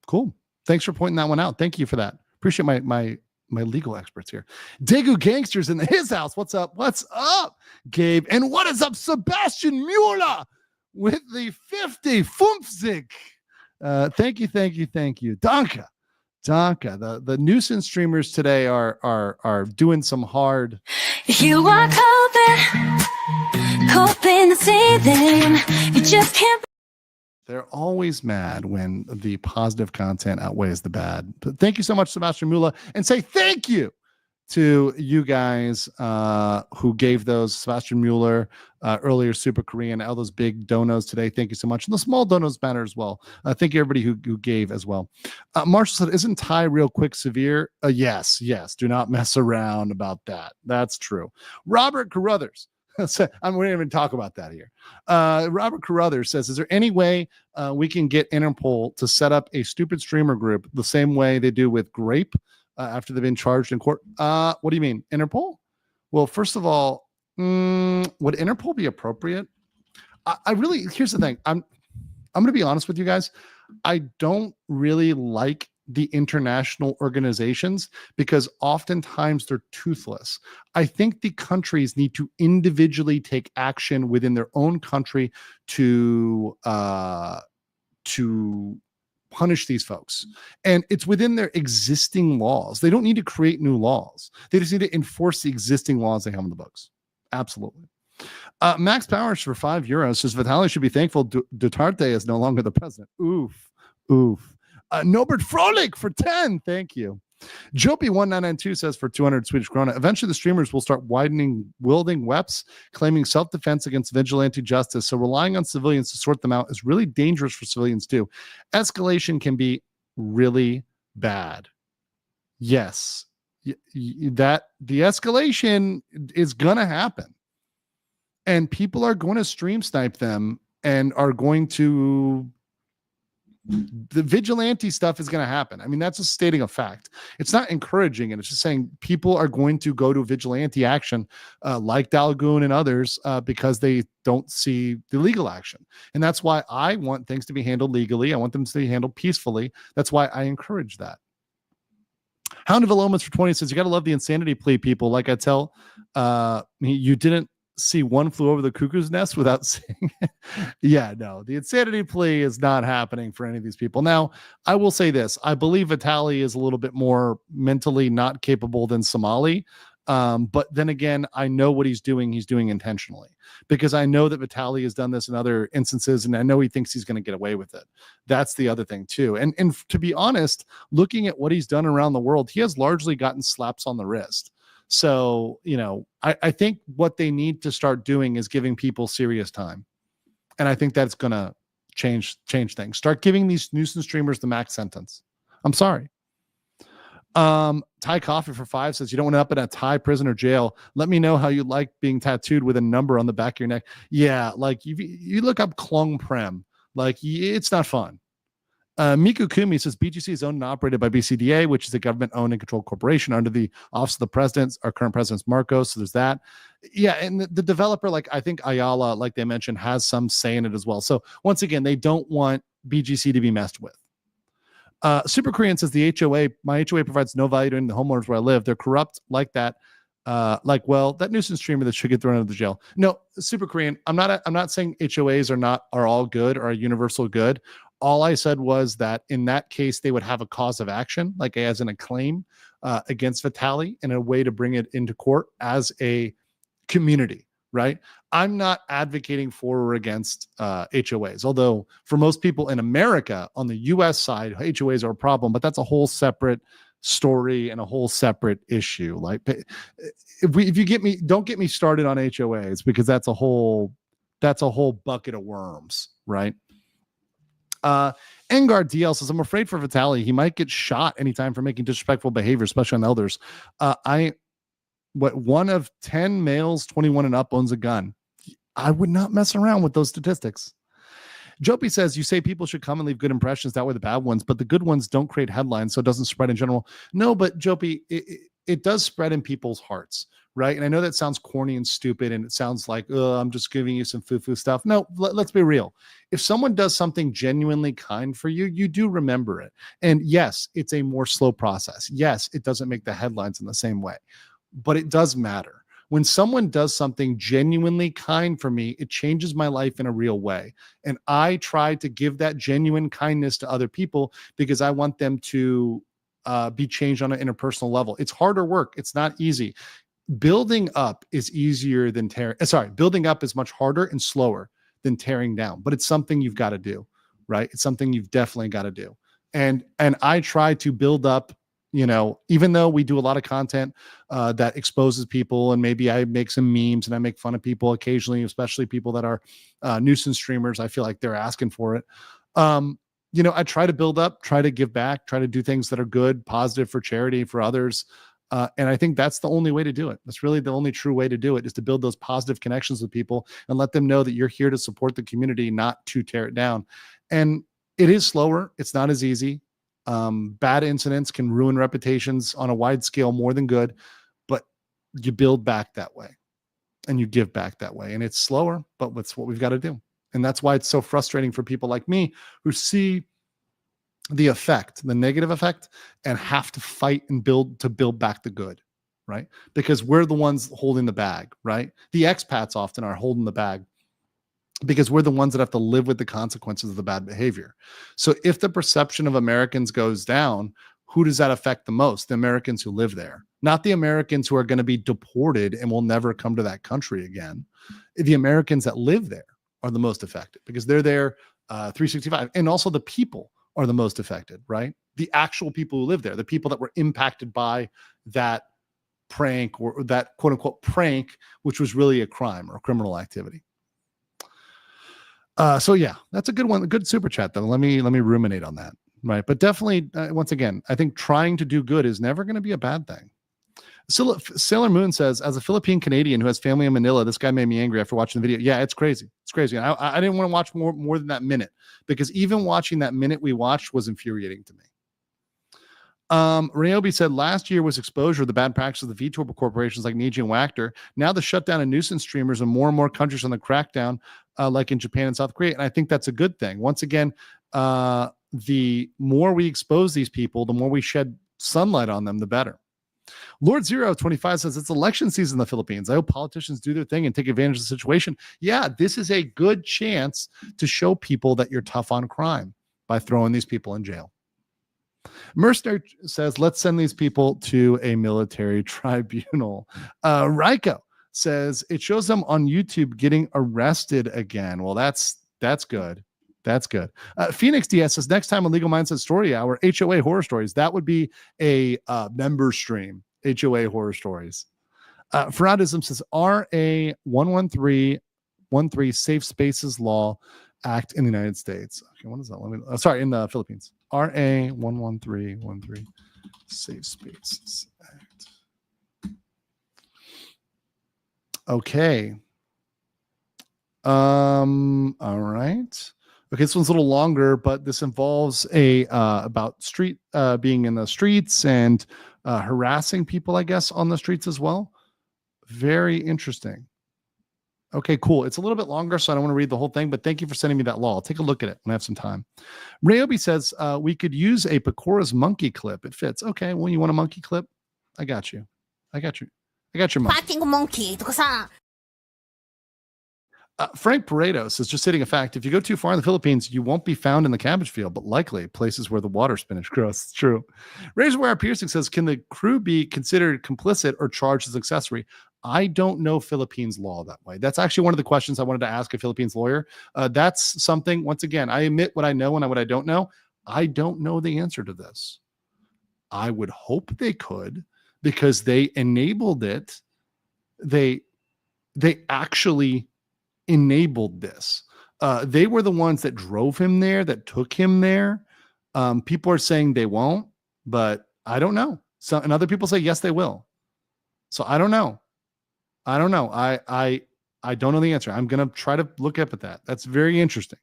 Cool. Thanks for pointing that one out. Thank you for that. Appreciate my legal experts here. Daegu Gangsters in his house. What's up, Gabe? And what is up, Sebastian Mueller with the 50 Fumpzig. Thank you. Danke. The nuisance streamers today are doing some hard. You are coping the ceiling. You just can't. They're always mad when the positive content outweighs the bad. But thank you so much, Sebastian Mula, and say thank you to you guys who gave those. Sebastian Mueller earlier, Super Korean, all those big donos today. Thank you so much. And the small donos matter as well. Thank you everybody who gave as well. Marshall said, isn't Thai real quick severe? Yes. Do not mess around about that. That's true. Robert Carruthers. We didn't even talk about that here. Robert Carruthers says, is there any way we can get Interpol to set up a stupid streamer group the same way they do with Grape after they've been charged in court? What do you mean, Interpol? Well, first of all, would Interpol be appropriate? I really, here's the thing. I'm going to be honest with you guys. I don't really like the international organizations because oftentimes they're toothless. I think the countries need to individually take action within their own country to punish these folks. And it's within their existing laws. They don't need to create new laws. They just need to enforce the existing laws they have on the books. Absolutely. Max Powers for €5 says Vitali should be thankful Duterte is no longer the president. Oof. Norbert Frolik for 10. Thank you. Jopi1992 says for 200 Swedish krona, eventually the streamers will start wielding weps, claiming self-defense against vigilante justice. So relying on civilians to sort them out is really dangerous for civilians too. Escalation can be really bad. Yes, that the escalation is going to happen. and people are going to stream snipe them and are going to, the vigilante stuff is going to happen. I mean, that's just stating a fact. It's not encouraging, and it's just saying people are going to go to vigilante action, like Dalgoon and others, because they don't see the legal action. And that's why I want things to be handled legally. I want them to be handled peacefully. That's why I encourage that. Hound of Elements for 20 says, you got to love the insanity plea, people. Like I tell, you didn't see One Flew Over the Cuckoo's Nest without seeing it. Yeah, no, the insanity plea is not happening for any of these people. Now, I will say this. I believe Vitali is a little bit more mentally not capable than Somali. But then again, I know what he's doing intentionally, because I know that Vitali has done this in other instances, and I know he thinks he's going to get away with it. That's the other thing too. And to be honest, looking at what he's done around the world, he has largely gotten slaps on the wrist. So, I think what they need to start doing is giving people serious time. And I think that's going to change things. Start giving these nuisance streamers the max sentence. I'm sorry. Thai Coffee for 5 says, you don't want to up in a Thai prison or jail. Let me know how you like being tattooed with a number on the back of your neck. Yeah, like you look up Klong Prem, like it's not fun. Miku Kumi says, BTC is owned and operated by BCDA, which is a government-owned and controlled corporation under the office of the president, our current president's Marcos. So there's that. Yeah, and the developer, like I think Ayala, like they mentioned, has some say in it as well. So once again, they don't want BGC to be messed with. Super Korean says, my HOA provides no value to any of the homeowners where I live. They're corrupt like that. That nuisance streamer that should get thrown into the jail. No, Super Korean, I'm not saying HOAs are all good or are universal good. All I said was that in that case, they would have a cause of action, like as in a claim against Vitali, and a way to bring it into court as a community, right? I'm not advocating for or against HOAs, although for most people in America on the US side, HOAs are a problem, but that's a whole separate story and a whole separate issue. Like if you get me, don't get me started on HOAs, because that's a whole bucket of worms, right? Engar DL says, I'm afraid for Vitali. He might get shot anytime for making disrespectful behavior, especially on elders. One of 10 males 21 and up owns a gun. I would not mess around with those statistics. Jopi says, you say people should come and leave good impressions, that way the bad ones, but the good ones don't create headlines, so it doesn't spread in general. No, but Jopi, it does spread in people's hearts, right? And I know that sounds corny and stupid, and it sounds like, I'm just giving you some foo-foo stuff. No, let's be real. If someone does something genuinely kind for you, you do remember it. And yes, it's a more slow process. Yes, it doesn't make the headlines in the same way, but it does matter. When someone does something genuinely kind for me, it changes my life in a real way. And I try to give that genuine kindness to other people because I want them to be changed on an interpersonal level. It's harder work. It's not easy. Building up is easier than building up is much harder and slower than tearing down, but it's something you've got to do, right? It's something you've definitely got to do. And I try to build up, even though we do a lot of content that exposes people, and maybe I make some memes and I make fun of people occasionally, especially people that are nuisance streamers. I feel like they're asking for it. I try to build up, try to give back, try to do things that are good, positive for charity, for others. And I think that's the only way to do it. That's really the only true way to do it, is to build those positive connections with people and let them know that you're here to support the community, not to tear it down. And it is slower. It's not as easy. Bad incidents can ruin reputations on a wide scale more than good, but you build back that way and you give back that way. And it's slower, but it's what we've got to do. And that's why it's so frustrating for people like me who see the effect, the negative effect, and have to fight and build back the good, right? Because we're the ones holding the bag, right? The expats often are holding the bag because we're the ones that have to live with the consequences of the bad behavior. So if the perception of Americans goes down, who does that affect the most? The Americans who live there, not the Americans who are going to be deported and will never come to that country again. The Americans that live there are the most affected because they're there 365. And also the people are the most affected, right? The actual people who live there, the people that were impacted by that prank or that quote unquote prank, which was really a crime or a criminal activity. So yeah, that's a good one. A good super chat though. Let me ruminate on that. Right. But definitely, once again, I think trying to do good is never going to be a bad thing. Sailor Moon says, as a Philippine Canadian who has family in Manila, this guy made me angry after watching the video. Yeah, it's crazy. It's crazy. And I didn't want to watch more than that minute, because even watching that minute we watched was infuriating to me. Ryobi said last year was exposure of the bad practices of the VTuber corporations like Niji and Wactor. Now the shutdown of nuisance streamers in more and more countries on the crackdown, like in Japan and South Korea. And I think that's a good thing. Once again, the more we expose these people, the more we shed sunlight on them, the better. Lord 025 says it's election season in the Philippines. I hope politicians do their thing and take advantage of the situation. Yeah, this is a good chance to show people that you're tough on crime by throwing these people in jail. Mercenary says, let's send these people to a military tribunal. Raiko says it shows them on YouTube getting arrested again. Well, that's good. That's good. Phoenix DS says, next time on Legal Mindset Story Hour, HOA horror stories. That would be a member stream. HOA horror stories. Ferradism says RA 11313 Safe Spaces Law Act in the United States. Okay, what is that? Sorry, in the Philippines. RA 11313 Safe Spaces Act. Okay. All right. Okay, this one's a little longer, but this involves about being in the streets and harassing people, I guess, on the streets as well. Very interesting. Okay, cool. It's a little bit longer, so I don't want to read the whole thing, but thank you for sending me that law. I'll take a look at it when I have some time. Ryobi says, we could use a Pecora's monkey clip. It fits. Okay, well, you want a monkey clip? I got you. I got your monkey. Frank Pareto says, just stating a fact, if you go too far in the Philippines, you won't be found in the cabbage field, but likely places where the water spinach grows. It's true. Razorwire Piercing says, can the crew be considered complicit or charged as accessory? I don't know Philippines law that way. That's actually one of the questions I wanted to ask a Philippines lawyer. That's something, once again, I admit what I know and what I don't know. I don't know the answer to this. I would hope they could, because they enabled it. They actually enabled this. They were the ones that drove him there, that took him there. People are saying they won't, but I don't know. And other people say yes, they will. So I don't know. I don't know the answer. I'm gonna try to look up at that. That's very interesting.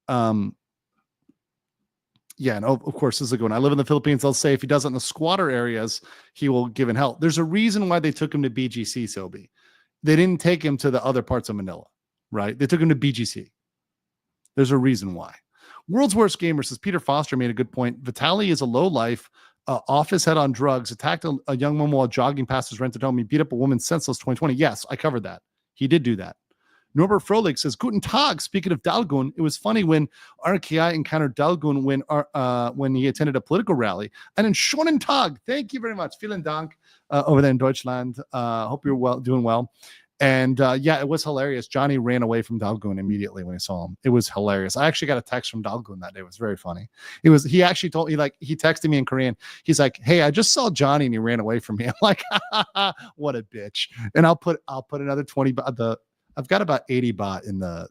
Yeah, and of course, this is a good one. I live in the Philippines. I'll say if he does it in the squatter areas, he will give in help. There's a reason why they took him to BGC, Sobi. They didn't take him to the other parts of Manila, right? They took him to BGC. There's a reason why. World's Worst Gamer says, Peter Foster made a good point. Vitali is a lowlife, off his head on drugs, attacked a young woman while jogging past his rented home. He beat up a woman senseless 2020. Yes, I covered that. He did do that. Norbert Frohlich says, Guten Tag. Speaking of Dalgun, it was funny when RKI encountered Dalgun when he attended a political rally. And in Schonen Tag, thank you very much. Vielen Dank over there in Deutschland. Hope you're doing well. And yeah, it was hilarious. Johnny ran away from Dalgun immediately when he saw him. It was hilarious. I actually got a text from Dalgun that day. It was very funny. He actually told me, he texted me in Korean. He's like, hey, I just saw Johnny and he ran away from me. I'm like, what a bitch. And I'll put another 20 I've got about 80 bot in the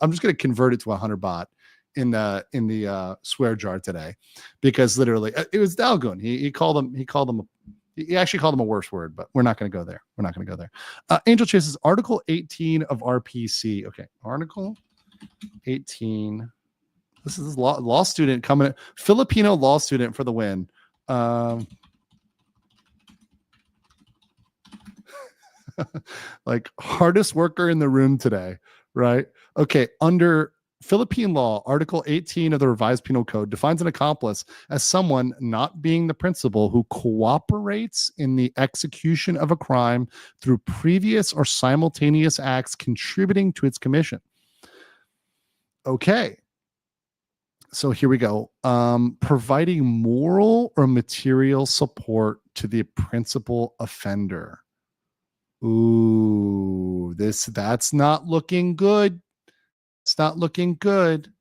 I'm just going to convert it to 100 bot in the swear jar today, because literally it was Dalgun. He actually called him a worse word, but we're not going to go there. Angel Chase's Article 18 of RPC. Okay. Article 18. This is law student coming in. Filipino law student for the win. Like hardest worker in the room today, right? Okay, under Philippine law, Article 18 of the Revised Penal Code defines an accomplice as someone not being the principal who cooperates in the execution of a crime through previous or simultaneous acts contributing to its commission. Okay, so here we go. Providing moral or material support to the principal offender. Ooh, that's not looking good. It's not looking good.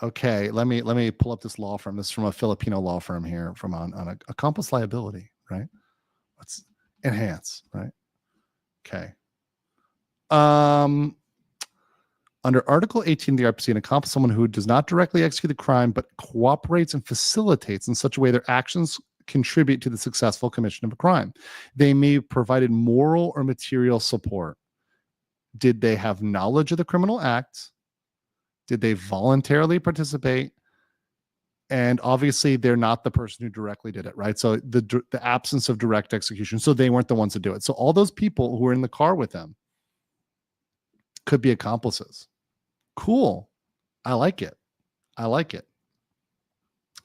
Okay, let me pull up this law firm. This is from a Filipino law firm here, from on accomplice liability, right? Let's enhance, right? Okay. Under Article 18 of the RPC, an accomplice is someone who does not directly execute the crime, but cooperates and facilitates in such a way their actions contribute to the successful commission of a crime. They may have provided moral or material support. Did they have knowledge of the criminal act? Did they voluntarily participate? And obviously, they're not the person who directly did it, right? So the absence of direct execution. So they weren't the ones to do it. So all those people who were in the car with them could be accomplices. Cool. I like it. I like it.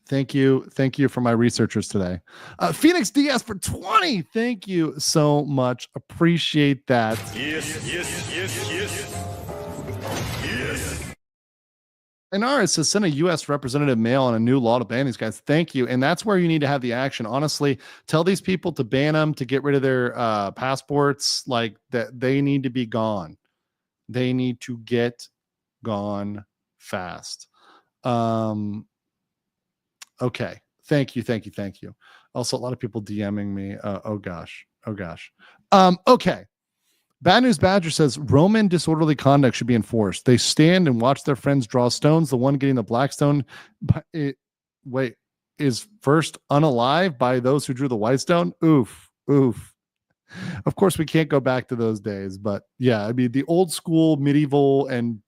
Thank you. Thank you for my researchers today. Phoenix DS for 20. Thank you so much. Appreciate that. Yes. And Aris says, send a U.S. representative mail on a new law to ban these guys. Thank you. And that's where you need to have the action. Honestly, tell these people to ban them, to get rid of their passports, like that. They need to be gone. They need to get gone fast. Okay. Thank you. Also, a lot of people DMing me. Oh gosh. Okay. Bad News Badger says Roman disorderly conduct should be enforced. They stand and watch their friends draw stones. The one getting the black stone is first unalive by those who drew the white stone. Oof. Of course, we can't go back to those days, but yeah, I mean, the old school medieval and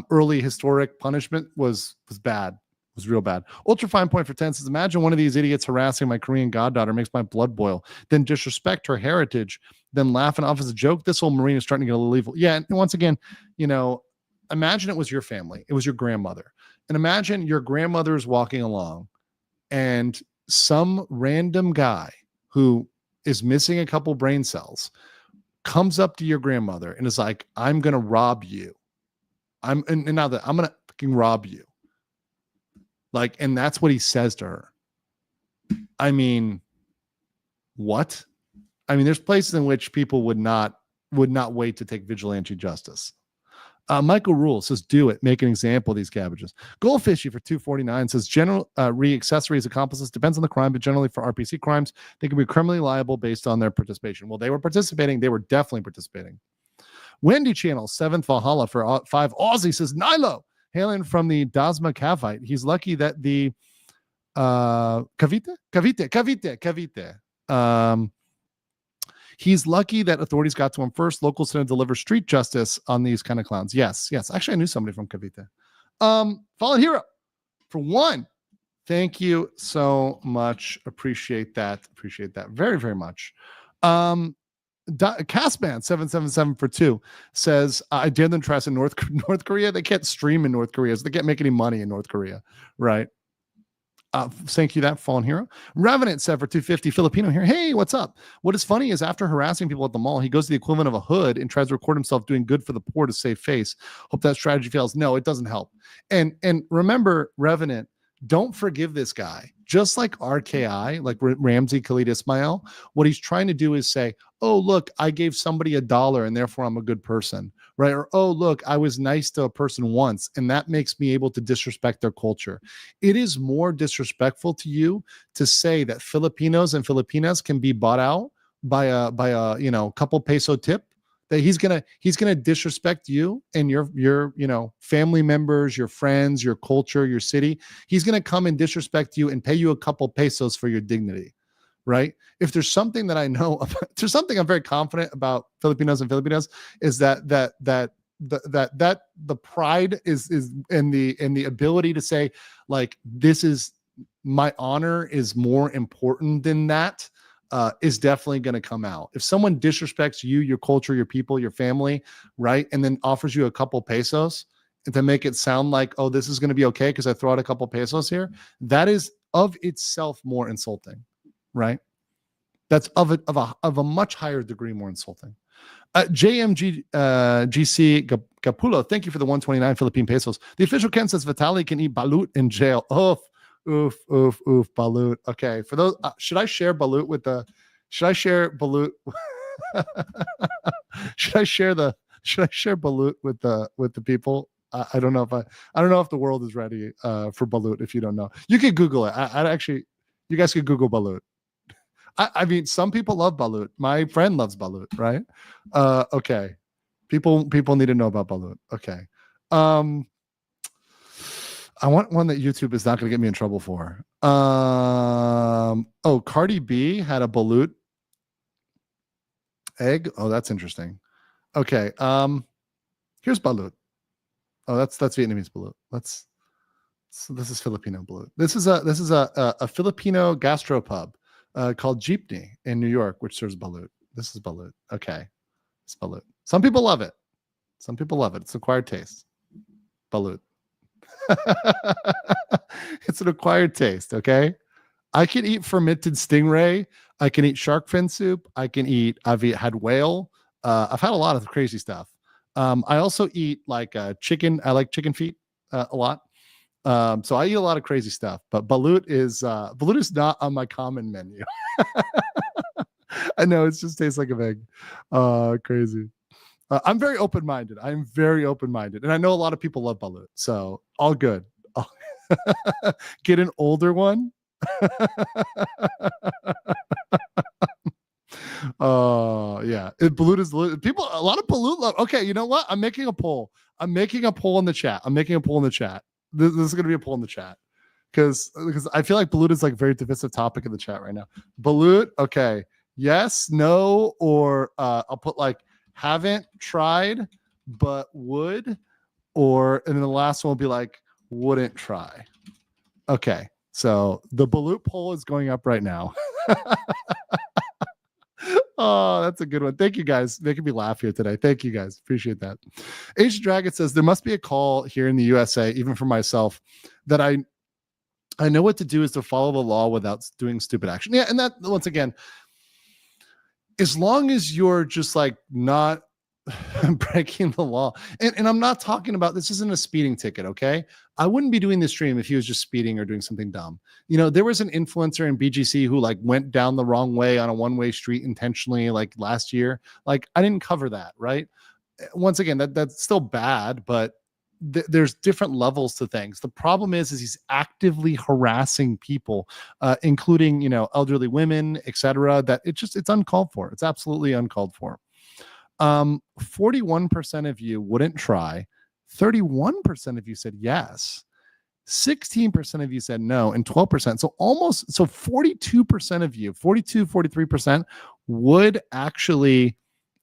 early historic punishment was bad. Was real bad. Ultra fine point for 10 says, imagine one of these idiots harassing my Korean goddaughter, makes my blood boil, then disrespect her heritage, then laugh it off as a joke. This old Marine is starting to get a little evil. Yeah, and once again, imagine it was your family. It was your grandmother. And imagine your grandmother is walking along and some random guy who is missing a couple brain cells comes up to your grandmother and is like, I'm going to rob you. I'm going to fucking rob you. Like, and that's what he says to her. I mean, what? I mean, there's places in which people would not wait to take vigilante justice. Michael Rule says, do it. Make an example of these cabbages. Goldfishy for 249 says, general re-accessories accomplices depends on the crime, but generally for RPC crimes, they can be criminally liable based on their participation. Well, they were participating. They were definitely participating. Wendy Channel, 7th Valhalla for 5. Aussie says, Nilo, hailing from the Dasma Cavite. He's lucky that the Cavite. He's lucky that authorities got to him first. Locals tend to deliver street justice on these kind of clowns. Yes. Actually, I knew somebody from Cavite. Fallen Hero for 1. Thank you so much. Appreciate that very, very much. Castman 777 for 2 says, I dare them try in North Korea. They can't stream in North Korea, so they can't make any money in North Korea, right? Thank you, that Fallen Hero. Revenant said for 250. Filipino here. Hey, what's up? What is funny is after harassing people at the mall, he goes to the equivalent of a hood and tries to record himself doing good for the poor to save face. Hope that strategy fails. No, it doesn't help. And remember, Revenant, don't forgive this guy. Just like RKI, like Ramsey Khalid Ismail, what he's trying to do is say, oh, look, I gave somebody $1 and therefore I'm a good person, right? Or, oh, look, I was nice to a person once and that makes me able to disrespect their culture. It is more disrespectful to you to say that Filipinos and Filipinas can be bought out by a couple peso tip, that he's gonna disrespect you and your family members, your friends, your culture, your city. He's gonna come and disrespect you and pay you a couple pesos for your dignity, right? If there's something that I know about, there's something I'm very confident about Filipinos and Filipinas is that the pride is in the ability to say, like, this is my honor is more important than that. Is definitely going to come out. If someone disrespects you, your culture, your people, your family, right, and then offers you a couple pesos to make it sound like, oh, this is going to be okay because I throw out a couple pesos here, that is of itself more insulting, right? That's of a much higher degree more insulting. JMG GC Gapulo, thank you for the 129 Philippine pesos. The official Ken says Vitali can eat balut in jail. Oh. Oof, balut. Okay, for those, should I share balut with the? Should I share balut? should I share balut with the people? I don't know if the world is ready for balut. If you don't know, you can Google it. I'd actually, you guys could Google balut. I mean, some people love balut. My friend loves balut, right? Okay, people need to know about balut. Okay. I want one that YouTube is not going to get me in trouble for. Oh, Cardi B had a balut egg. Oh, that's interesting. Okay. Here's balut. Oh, that's Vietnamese balut. So this is Filipino balut. This is a Filipino gastropub called Jeepney in New York, which serves balut. This is balut. Okay, it's balut. Some people love it. Some people love it. It's acquired taste. Balut. It's an acquired taste. Okay, I can eat fermented stingray. I can eat shark fin soup. I've had whale. I've had a lot of crazy stuff. I also eat like chicken. I like chicken feet a lot. So I eat a lot of crazy stuff, but balut is not on my common menu. I know it just tastes like a egg. Crazy. I'm very open-minded. I'm very open-minded, and I know a lot of people love balut, so all good. Get an older one. Yeah. Balut is people. A lot of balut love. Okay, you know what? I'm making a poll. I'm making a poll in the chat. This is going to be a poll in the chat because I feel like balut is like a very divisive topic in the chat right now. Balut, okay, yes, no, or I'll put like haven't tried but would, and then the last one will be like wouldn't try. Okay, so the balut poll is going up right now. Oh, that's a good one. Thank you guys. Making me laugh here today. Thank you guys. Appreciate that. H Dragon says there must be a call here in the USA, even for myself, that I know what to do is to follow the law without doing stupid action. Yeah, and that once again, as long as you're just like not breaking the law, and I'm not talking about this isn't a speeding ticket, okay? I wouldn't be doing this stream if he was just speeding or doing something dumb. You know, there was an influencer in BGC who like went down the wrong way on a one-way street intentionally like last year. Like I didn't cover that, right? Once again, that's still bad, but there's different levels to things. The problem is he's actively harassing people, including, you know, elderly women, etc. That it's uncalled for. It's absolutely uncalled for. 41% of you wouldn't try. 31% of you said yes. 16% of you said no, and 12%. So 42% of you, 43% would actually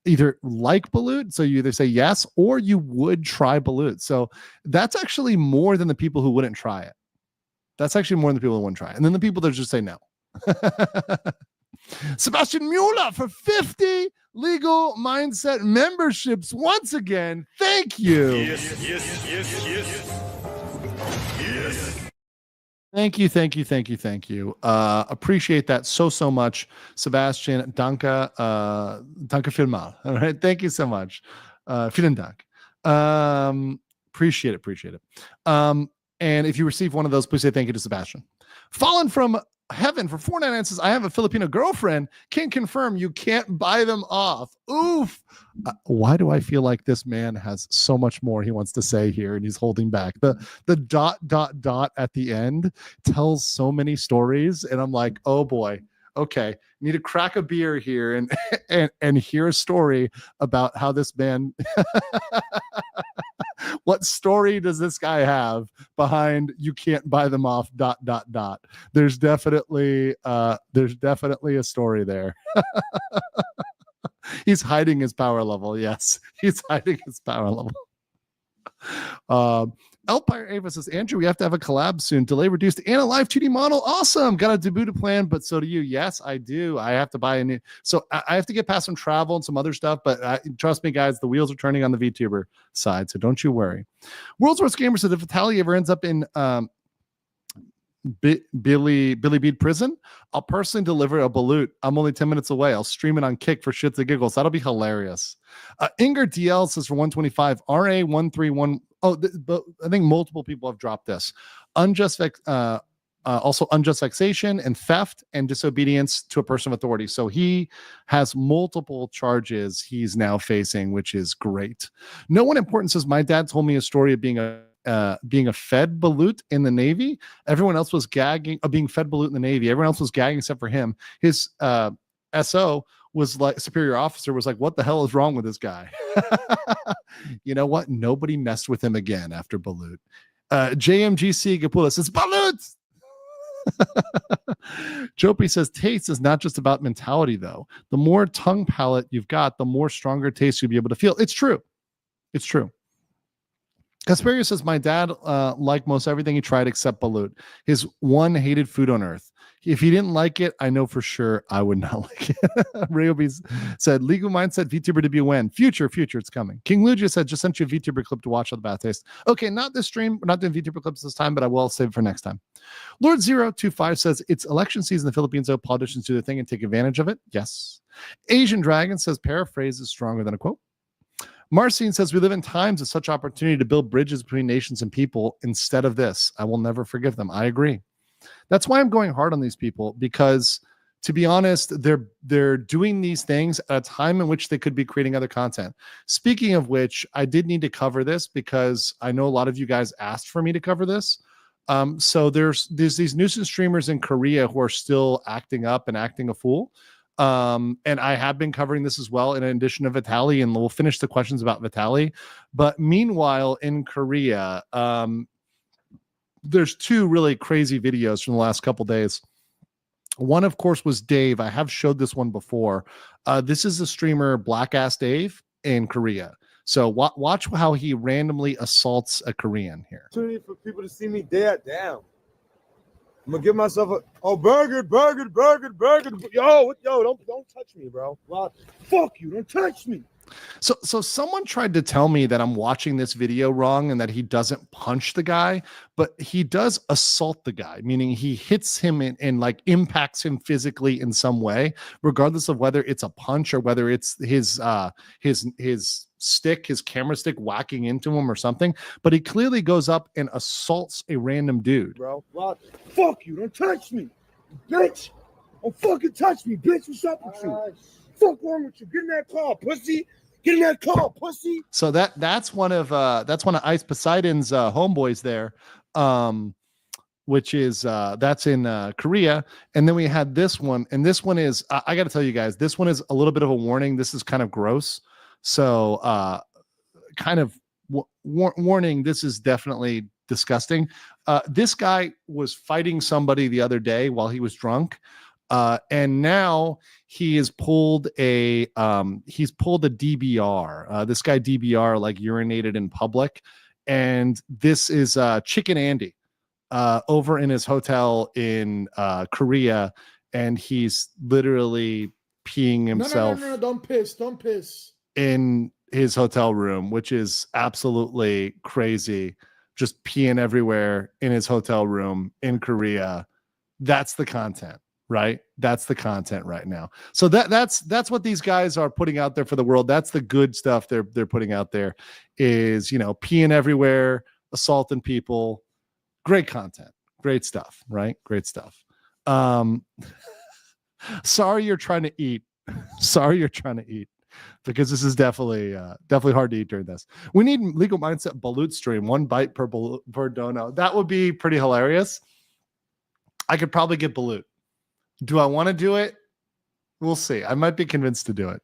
either like balut. So you either say yes or you would try balut. So that's actually more than the people who wouldn't try it. That's actually more than the people who wouldn't try it. And then the people that just say no. Sebastian Mueller for 50 legal mindset memberships once again. Thank you. Yes. Thank you. Appreciate that so much, Sebastian. Danke vielmal. All right. Thank you so much. Vielen Dank. Appreciate it. And if you receive one of those, please say thank you to Sebastian. Fallen from Heaven for 499 says, I have a Filipino girlfriend. Can confirm you can't buy them off. Oof. Why do I feel like this man has so much more he wants to say here and he's holding back? The dot at the end tells so many stories, and I'm like, oh boy. Okay, need to crack a beer here and hear a story about how this man what story does this guy have behind you can't buy them off ... There's definitely a story there. He's hiding his power level. Yes, he's hiding his power level. Elpire Ava says, Andrew, we have to have a collab soon. Delay reduced and a live 2D model. Awesome. Got a debut to plan, but so do you. Yes, I do. I have to buy a new. So I have to get past some travel and some other stuff, but trust me, guys, the wheels are turning on the VTuber side, so don't you worry. World's Worst Gamer said, if Vitali ever ends up in Billy Bead prison, I'll personally deliver a balut. I'm only 10 minutes away. I'll stream it on Kick for shits and giggles. That'll be hilarious. Inger DL says for 125 RA131. But I think multiple people have dropped this. Also unjust vexation and theft and disobedience to a person of authority. So he has multiple charges he's now facing, which is great. No one important says, my dad told me a story of being a fed balut in the Navy. Everyone else was gagging, being fed balut in the Navy. Everyone else was gagging except for him. His SO was like, superior officer was like, what the hell is wrong with this guy? You know what? Nobody messed with him again after balut. JMGC Gapula says, Balut! Jopi says, taste is not just about mentality, though. The more tongue palate you've got, the more stronger taste you'll be able to feel. It's true. It's true. Casperio says, my dad liked most everything he tried except balut. His one hated food on earth. If he didn't like it, I know for sure I would not like it. Ryobi said, legal mindset, VTuber to be a win. Future, it's coming. King Lugia said, just sent you a VTuber clip to watch on the bad taste. Okay, not this stream. We're not doing VTuber clips this time, but I will save it for next time. Lord025 says, it's election season in the Philippines, so politicians do their thing and take advantage of it. Yes. Asian Dragon says, paraphrase is stronger than a quote. Marcine says, we live in times of such opportunity to build bridges between nations and people instead of this. I will never forgive them. I agree. That's why I'm going hard on these people, because to be honest, they're doing these things at a time in which they could be creating other content. Speaking of which, I did need to cover this because I know a lot of you guys asked for me to cover this. So there's these nuisance streamers in Korea who are still acting up and acting a fool. And I have been covering this as well in addition to Vitali, and we'll finish the questions about Vitali. But meanwhile, in Korea, there's two really crazy videos from the last couple days. One, of course, was Dave. I have showed this one before. This is the streamer Black Ass Dave in Korea. So watch how he randomly assaults a Korean here. For people to see me dead down. I'm gonna give myself a burger. Yo, don't touch me, bro. Well, fuck you, don't touch me. So someone tried to tell me that I'm watching this video wrong and that he doesn't punch the guy, but he does assault the guy, meaning he hits him and like impacts him physically in some way, regardless of whether it's a punch or whether it's his stick, his camera stick whacking into him or something. But he clearly goes up and assaults a random dude. Bro, well, fuck you, don't touch me, bitch. Don't fucking touch me, bitch. What's up with you? Fuck wrong with you? Get in that car, pussy. Get in that car, pussy. So that's one of Ice Poseidon's homeboys there, which is that's in Korea. And then we had this one, and this one is I got to tell you guys, this one is a little bit of a warning. This is kind of gross. So kind of warning. This is definitely disgusting. This guy was fighting somebody the other day while he was drunk. And now he has pulled a DBR. This guy DBR like urinated in public, and this is Chicken Andy over in his hotel in Korea, and he's literally peeing himself. No, don't piss in his hotel room, which is absolutely crazy. Just peeing everywhere in his hotel room in Korea. That's the content. Right, that's the content right now. So that's what these guys are putting out there for the world. That's the good stuff they're putting out there. Is, you know, peeing everywhere, assaulting people. Great content, great stuff. Right, great stuff. Sorry you're trying to eat. Sorry you're trying to eat, because this is definitely hard to eat during this. We need Legal Mindset balut stream, 1 bite per dono. That would be pretty hilarious. I could probably get balut. Do I want to do it? We'll see. I might be convinced to do it.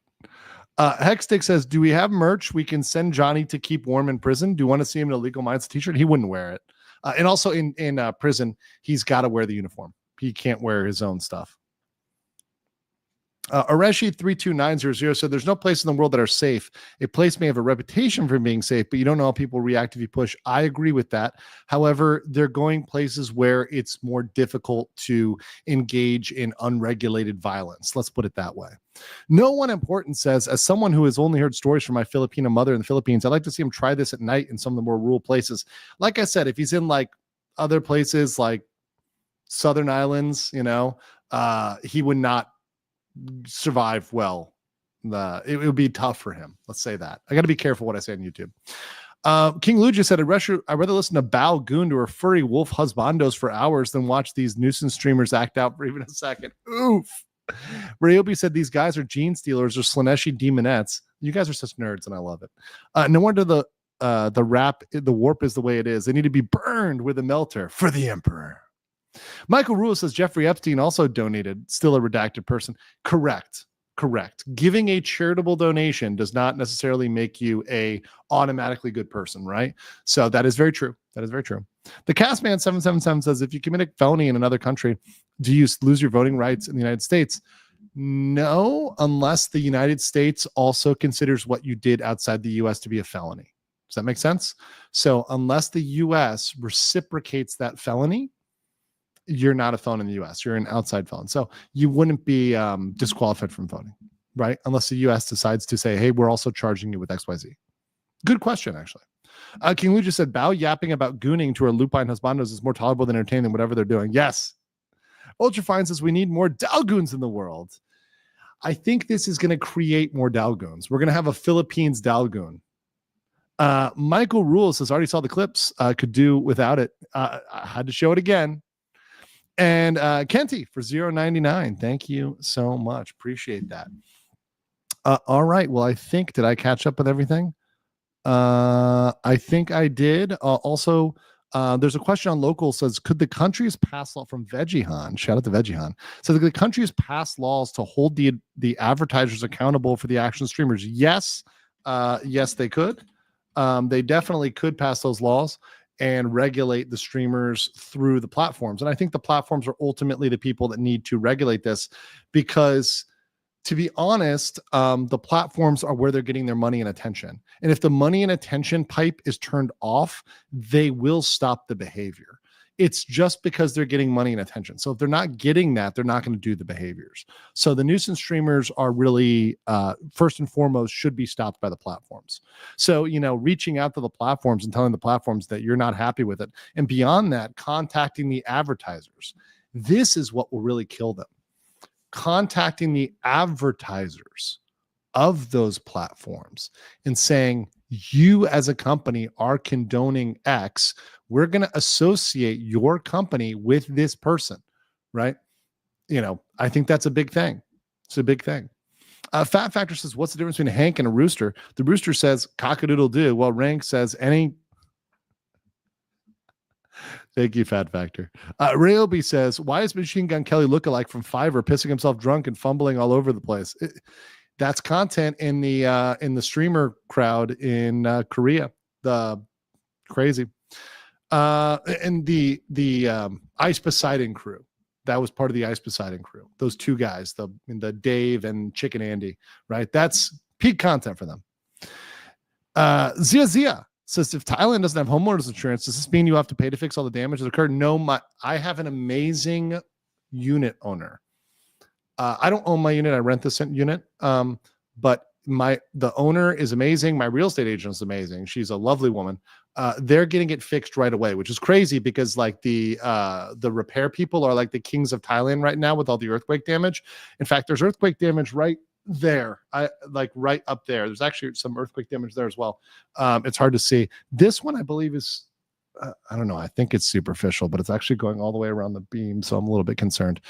Hexstick says, do we have merch we can send Johnny to keep warm in prison? Do you want to see him in a Legal Mindset t-shirt? He wouldn't wear it. And also in prison, he's got to wear the uniform. He can't wear his own stuff. Areshi32900 said, there's no place in the world that are safe. A place may have a reputation for being safe, but you don't know how people react if you push. I agree with that. However, they're going places where it's more difficult to engage in unregulated violence. Let's put it that way. No One Important says, as someone who has only heard stories from my Filipino mother in the Philippines, I'd like to see him try this at night in some of the more rural places. Like I said, if he's in like other places like Southern Islands, you know, he would not survive well. It would be tough for him. Let's say that. I got to be careful what I say on YouTube. King Lugia said, I'd rather listen to Bao Goon to her furry wolf husbandos for hours than watch these nuisance streamers act out for even a second. Oof. Ryobi said, these guys are gene stealers or Slaneshi demonettes. You guys are such nerds, and I love it. No wonder the warp is the way it is. They need to be burned with a melter for the emperor. Michael Rule says Jeffrey Epstein also donated, still a redacted person. Correct. Correct. Giving a charitable donation does not necessarily make you a automatically good person, right? So that is very true. That is very true. The Castman 777 says, if you commit a felony in another country, do you lose your voting rights in the United States? No, unless the United States also considers what you did outside the US to be a felony. Does that make sense? So unless the US reciprocates that felony, you're not a felon in the US. You're an outside felon. So you wouldn't be disqualified from voting, right? Unless the US decides to say, hey, we're also charging you with XYZ. Good question, actually. King Lu just said, bow yapping about gooning to our lupine husbandos is more tolerable than entertaining than whatever they're doing. Yes. Ultrafine says we need more Dalgoons in the world. I think this is going to create more Dalgoons. We're going to have a Philippines Dalgoon. Michael Rule says, already saw the clips. Could do without it. I had to show it again. And Kenty for $0.99. Thank you so much. Appreciate that. All right. Well, I think, did I catch up with everything? I think I did. Also, there's a question on local says, could the countries pass law from Vegihan? Shout out to Vegihan. So the countries pass laws to hold the advertisers accountable for the action streamers. Yes. Yes, they could. They definitely could pass those laws and regulate the streamers through the platforms. And I think the platforms are ultimately the people that need to regulate this because, to be honest, the platforms are where they're getting their money and attention. And if the money and attention pipe is turned off, they will stop the behavior. It's just because they're getting money and attention. So if they're not getting that, they're not going to do the behaviors. So the nuisance streamers are really, first and foremost, should be stopped by the platforms. So, reaching out to the platforms and telling the platforms that you're not happy with it. And beyond that, contacting the advertisers. This is what will really kill them. Contacting the advertisers of those platforms and saying, you as a company are condoning X. We're going to associate your company with this person, right? I think that's a big thing. It's a big thing. Fat Factor says, what's the difference between a Hank and a rooster? The rooster says, cock-a-doodle-doo, while Rank says, any... Thank you, Fat Factor. Ryobi says, why is Machine Gun Kelly lookalike from Fiverr pissing himself drunk and fumbling all over the place? That's content in the streamer crowd in Korea. The crazy. And the Ice Poseidon crew. That was part of the Ice Poseidon crew. Those two guys, the Dave and Chicken Andy, right? That's peak content for them. Zia says, if Thailand doesn't have homeowners insurance, does this mean you have to pay to fix all the damage that occurred? No, I have an amazing unit owner. I don't own my unit. I rent this unit. But the owner is amazing. My real estate agent is amazing. She's a lovely woman. They're getting it fixed right away, which is crazy because like the repair people are like the kings of Thailand right now with all the earthquake damage. In fact, there's earthquake damage right there. Right up there. There's actually some earthquake damage there as well. It's hard to see. This one, I believe, is I don't know. I think it's superficial, but it's actually going all the way around the beam. So I'm a little bit concerned.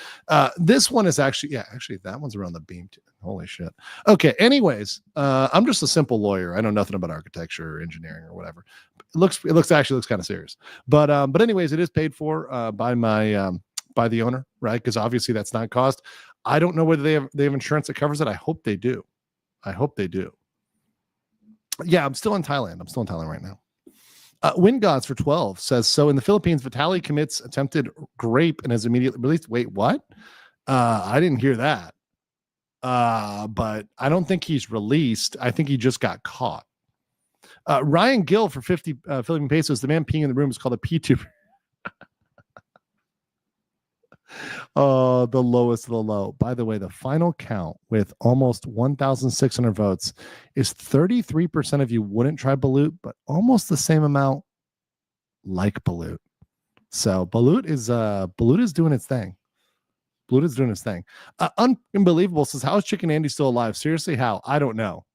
This one is actually that one's around the beam too. Holy shit. Okay. Anyways, I'm just a simple lawyer. I know nothing about architecture or engineering or whatever. It looks kind of serious, but anyways, it is paid for, by the owner, right? Because obviously that's not cost. I don't know whether they have insurance that covers it. I hope they do. Yeah. I'm still in Thailand. Right now. Wind Gods for 12 says, so in the Philippines, Vitali commits attempted rape and is immediately released. Wait, what? I didn't hear that. But I don't think he's released. I think he just got caught. Ryan Gill for 50 Philippine pesos. The man peeing in the room is called a P2. Oh, the lowest of the low. By the way, the final count with almost 1,600 votes is 33% of you wouldn't try Balut, but almost the same amount like Balut. So Balut is doing its thing. Balut is doing its thing. Unbelievable says, how is Chicken Andy still alive? Seriously, how? I don't know.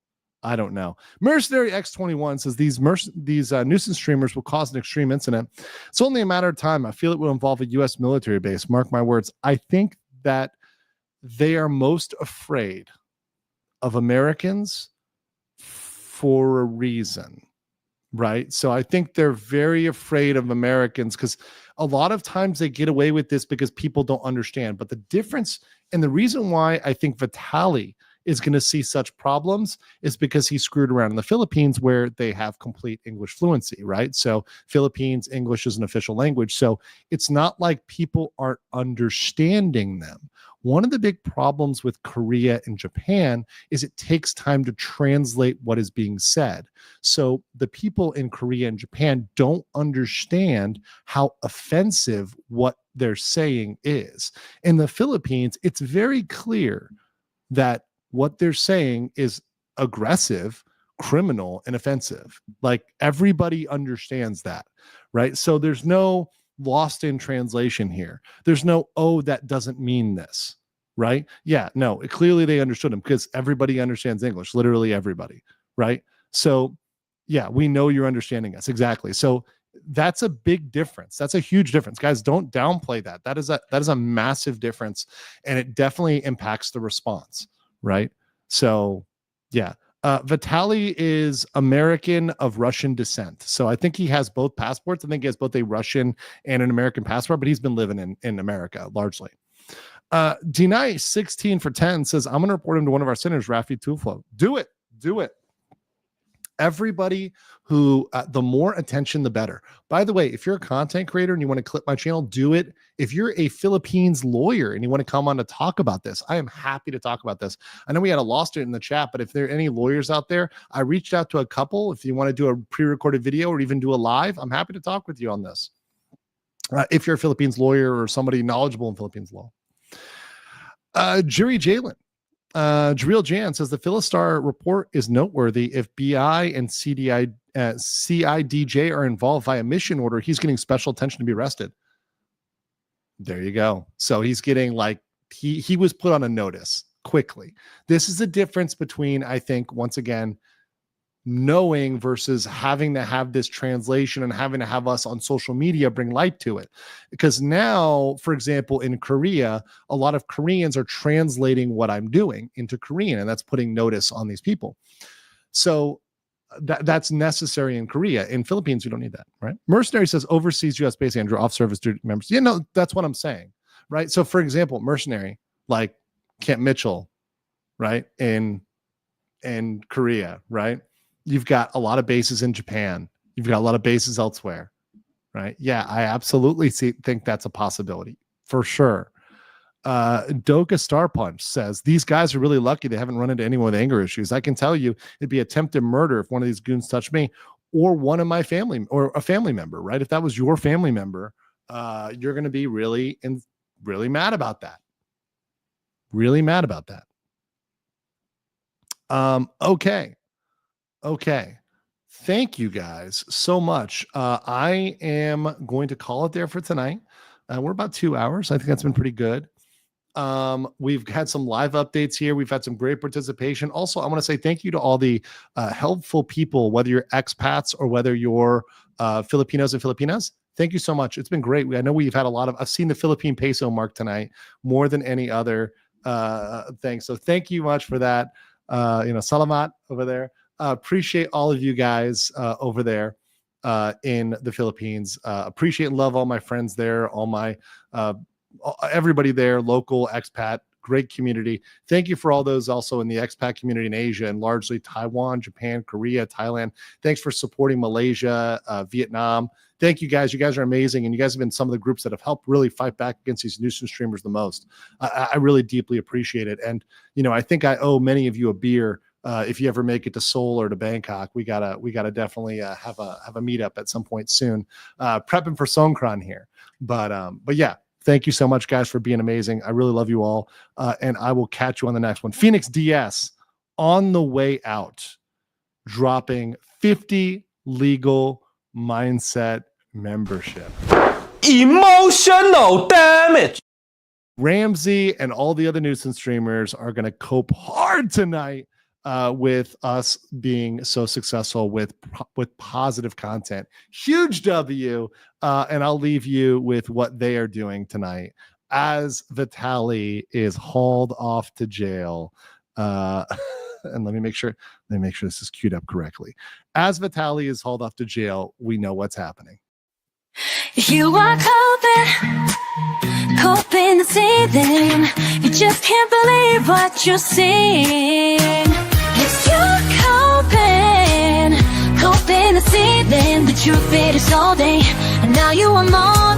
Mercenary X21 says these nuisance streamers will cause an extreme incident. It's only a matter of time. I feel it will involve a U.S. military base. Mark my words. I think that they are most afraid of Americans for a reason, right? So I think they're very afraid of Americans because a lot of times they get away with this because people don't understand. But the difference and the reason why I think Vitali is going to see such problems is because he screwed around in the Philippines where they have complete English fluency, right? So Philippines, English is an official language. So it's not like people aren't understanding them. One of the big problems with Korea and Japan is it takes time to translate what is being said. So the people in Korea and Japan don't understand how offensive what they're saying is. In the Philippines, it's very clear that what they're saying is aggressive, criminal, and offensive. Like everybody understands that, right? So there's no lost in translation here. There's no, oh, that doesn't mean this, right? Yeah, no, clearly they understood him because everybody understands English, literally everybody, right? So yeah, we know you're understanding us. Exactly. So that's a big difference. That's a huge difference. Guys, don't downplay that. That is a massive difference, and it definitely impacts the response, right? So yeah. Vitali is American of Russian descent. So I think he has both passports. I think he has both a Russian and an American passport, but he's been living in America largely. Deny 16 for 10 says, I'm going to report him to one of our senators, Rafi Tuflo. Do it. Do it. Everybody who, the more attention, the better. By the way, if you're a content creator and you want to clip my channel, do it. If you're a Philippines lawyer and you want to come on to talk about this, I am happy to talk about this. I know we had a law student in the chat, but if there are any lawyers out there, I reached out to a couple. If you want to do a pre-recorded video or even do a live, I'm happy to talk with you on this. If you're a Philippines lawyer or somebody knowledgeable in Philippines law. Jerry Jalen. Jareel Jan says the Philistar report is noteworthy. If BI and CIDJ are involved via mission order, he's getting special attention to be arrested. There you go. So he's getting like, he was put on a notice quickly. This is the difference between, I think, once again, knowing versus having to have this translation and having to have us on social media bring light to it. Because now, for example, in Korea, a lot of Koreans are translating what I'm doing into Korean, and that's putting notice on these people. So that's necessary in Korea. In Philippines, we don't need that, right? Mercenary says overseas U.S. base Andrew off service duty members. Yeah, no, that's what I'm saying, right? So for example, Mercenary, like Kent Mitchell, right? In Korea, right? You've got a lot of bases in Japan. You've got a lot of bases elsewhere, right? Yeah, I absolutely think that's a possibility for sure. Doka Star Punch says, these guys are really lucky they haven't run into anyone with anger issues. I can tell you it'd be attempted murder if one of these goons touched me or one of my family or a family member, right? If that was your family member, you're going to be really mad about that. Really mad about that. Okay. Thank you guys so much. I am going to call it there for tonight. We're about 2 hours. I think that's been pretty good. We've had some live updates here. We've had some great participation. Also, I want to say thank you to all the helpful people, whether you're expats or whether you're Filipinos and Filipinas. Thank you so much. It's been great. I know we've had I've seen the Philippine peso mark tonight more than any other thing. So thank you much for that. Salamat over there. Appreciate all of you guys over there in the Philippines. Appreciate and love all my friends there, all my everybody there, local, expat, great community. Thank you for all those also in the expat community in Asia and largely Taiwan, Japan, Korea, Thailand. Thanks for supporting Malaysia, Vietnam. Thank you guys. You guys are amazing. And you guys have been some of the groups that have helped really fight back against these nuisance streamers the most. I really deeply appreciate it. And, I think I owe many of you a beer. If you ever make it to Seoul or to Bangkok, we gotta definitely have a meetup at some point soon. Prepping for Songkran here, but yeah, thank you so much, guys, for being amazing. I really love you all, and I will catch you on the next one. Phoenix DS on the way out, dropping 50 legal mindset membership. Emotional damage. Ramsey and all the other nuisance streamers are going to cope hard tonight with us being so successful with positive content. Huge W. And I'll leave you with what they are doing tonight as Vitali is hauled off to jail. And let me make sure this is queued up correctly. As Vitali is hauled off to jail, we know what's happening. You are coping to see them. You just just can't believe what you're seeing. It's you coping to see then the truth it is all day, and now you are more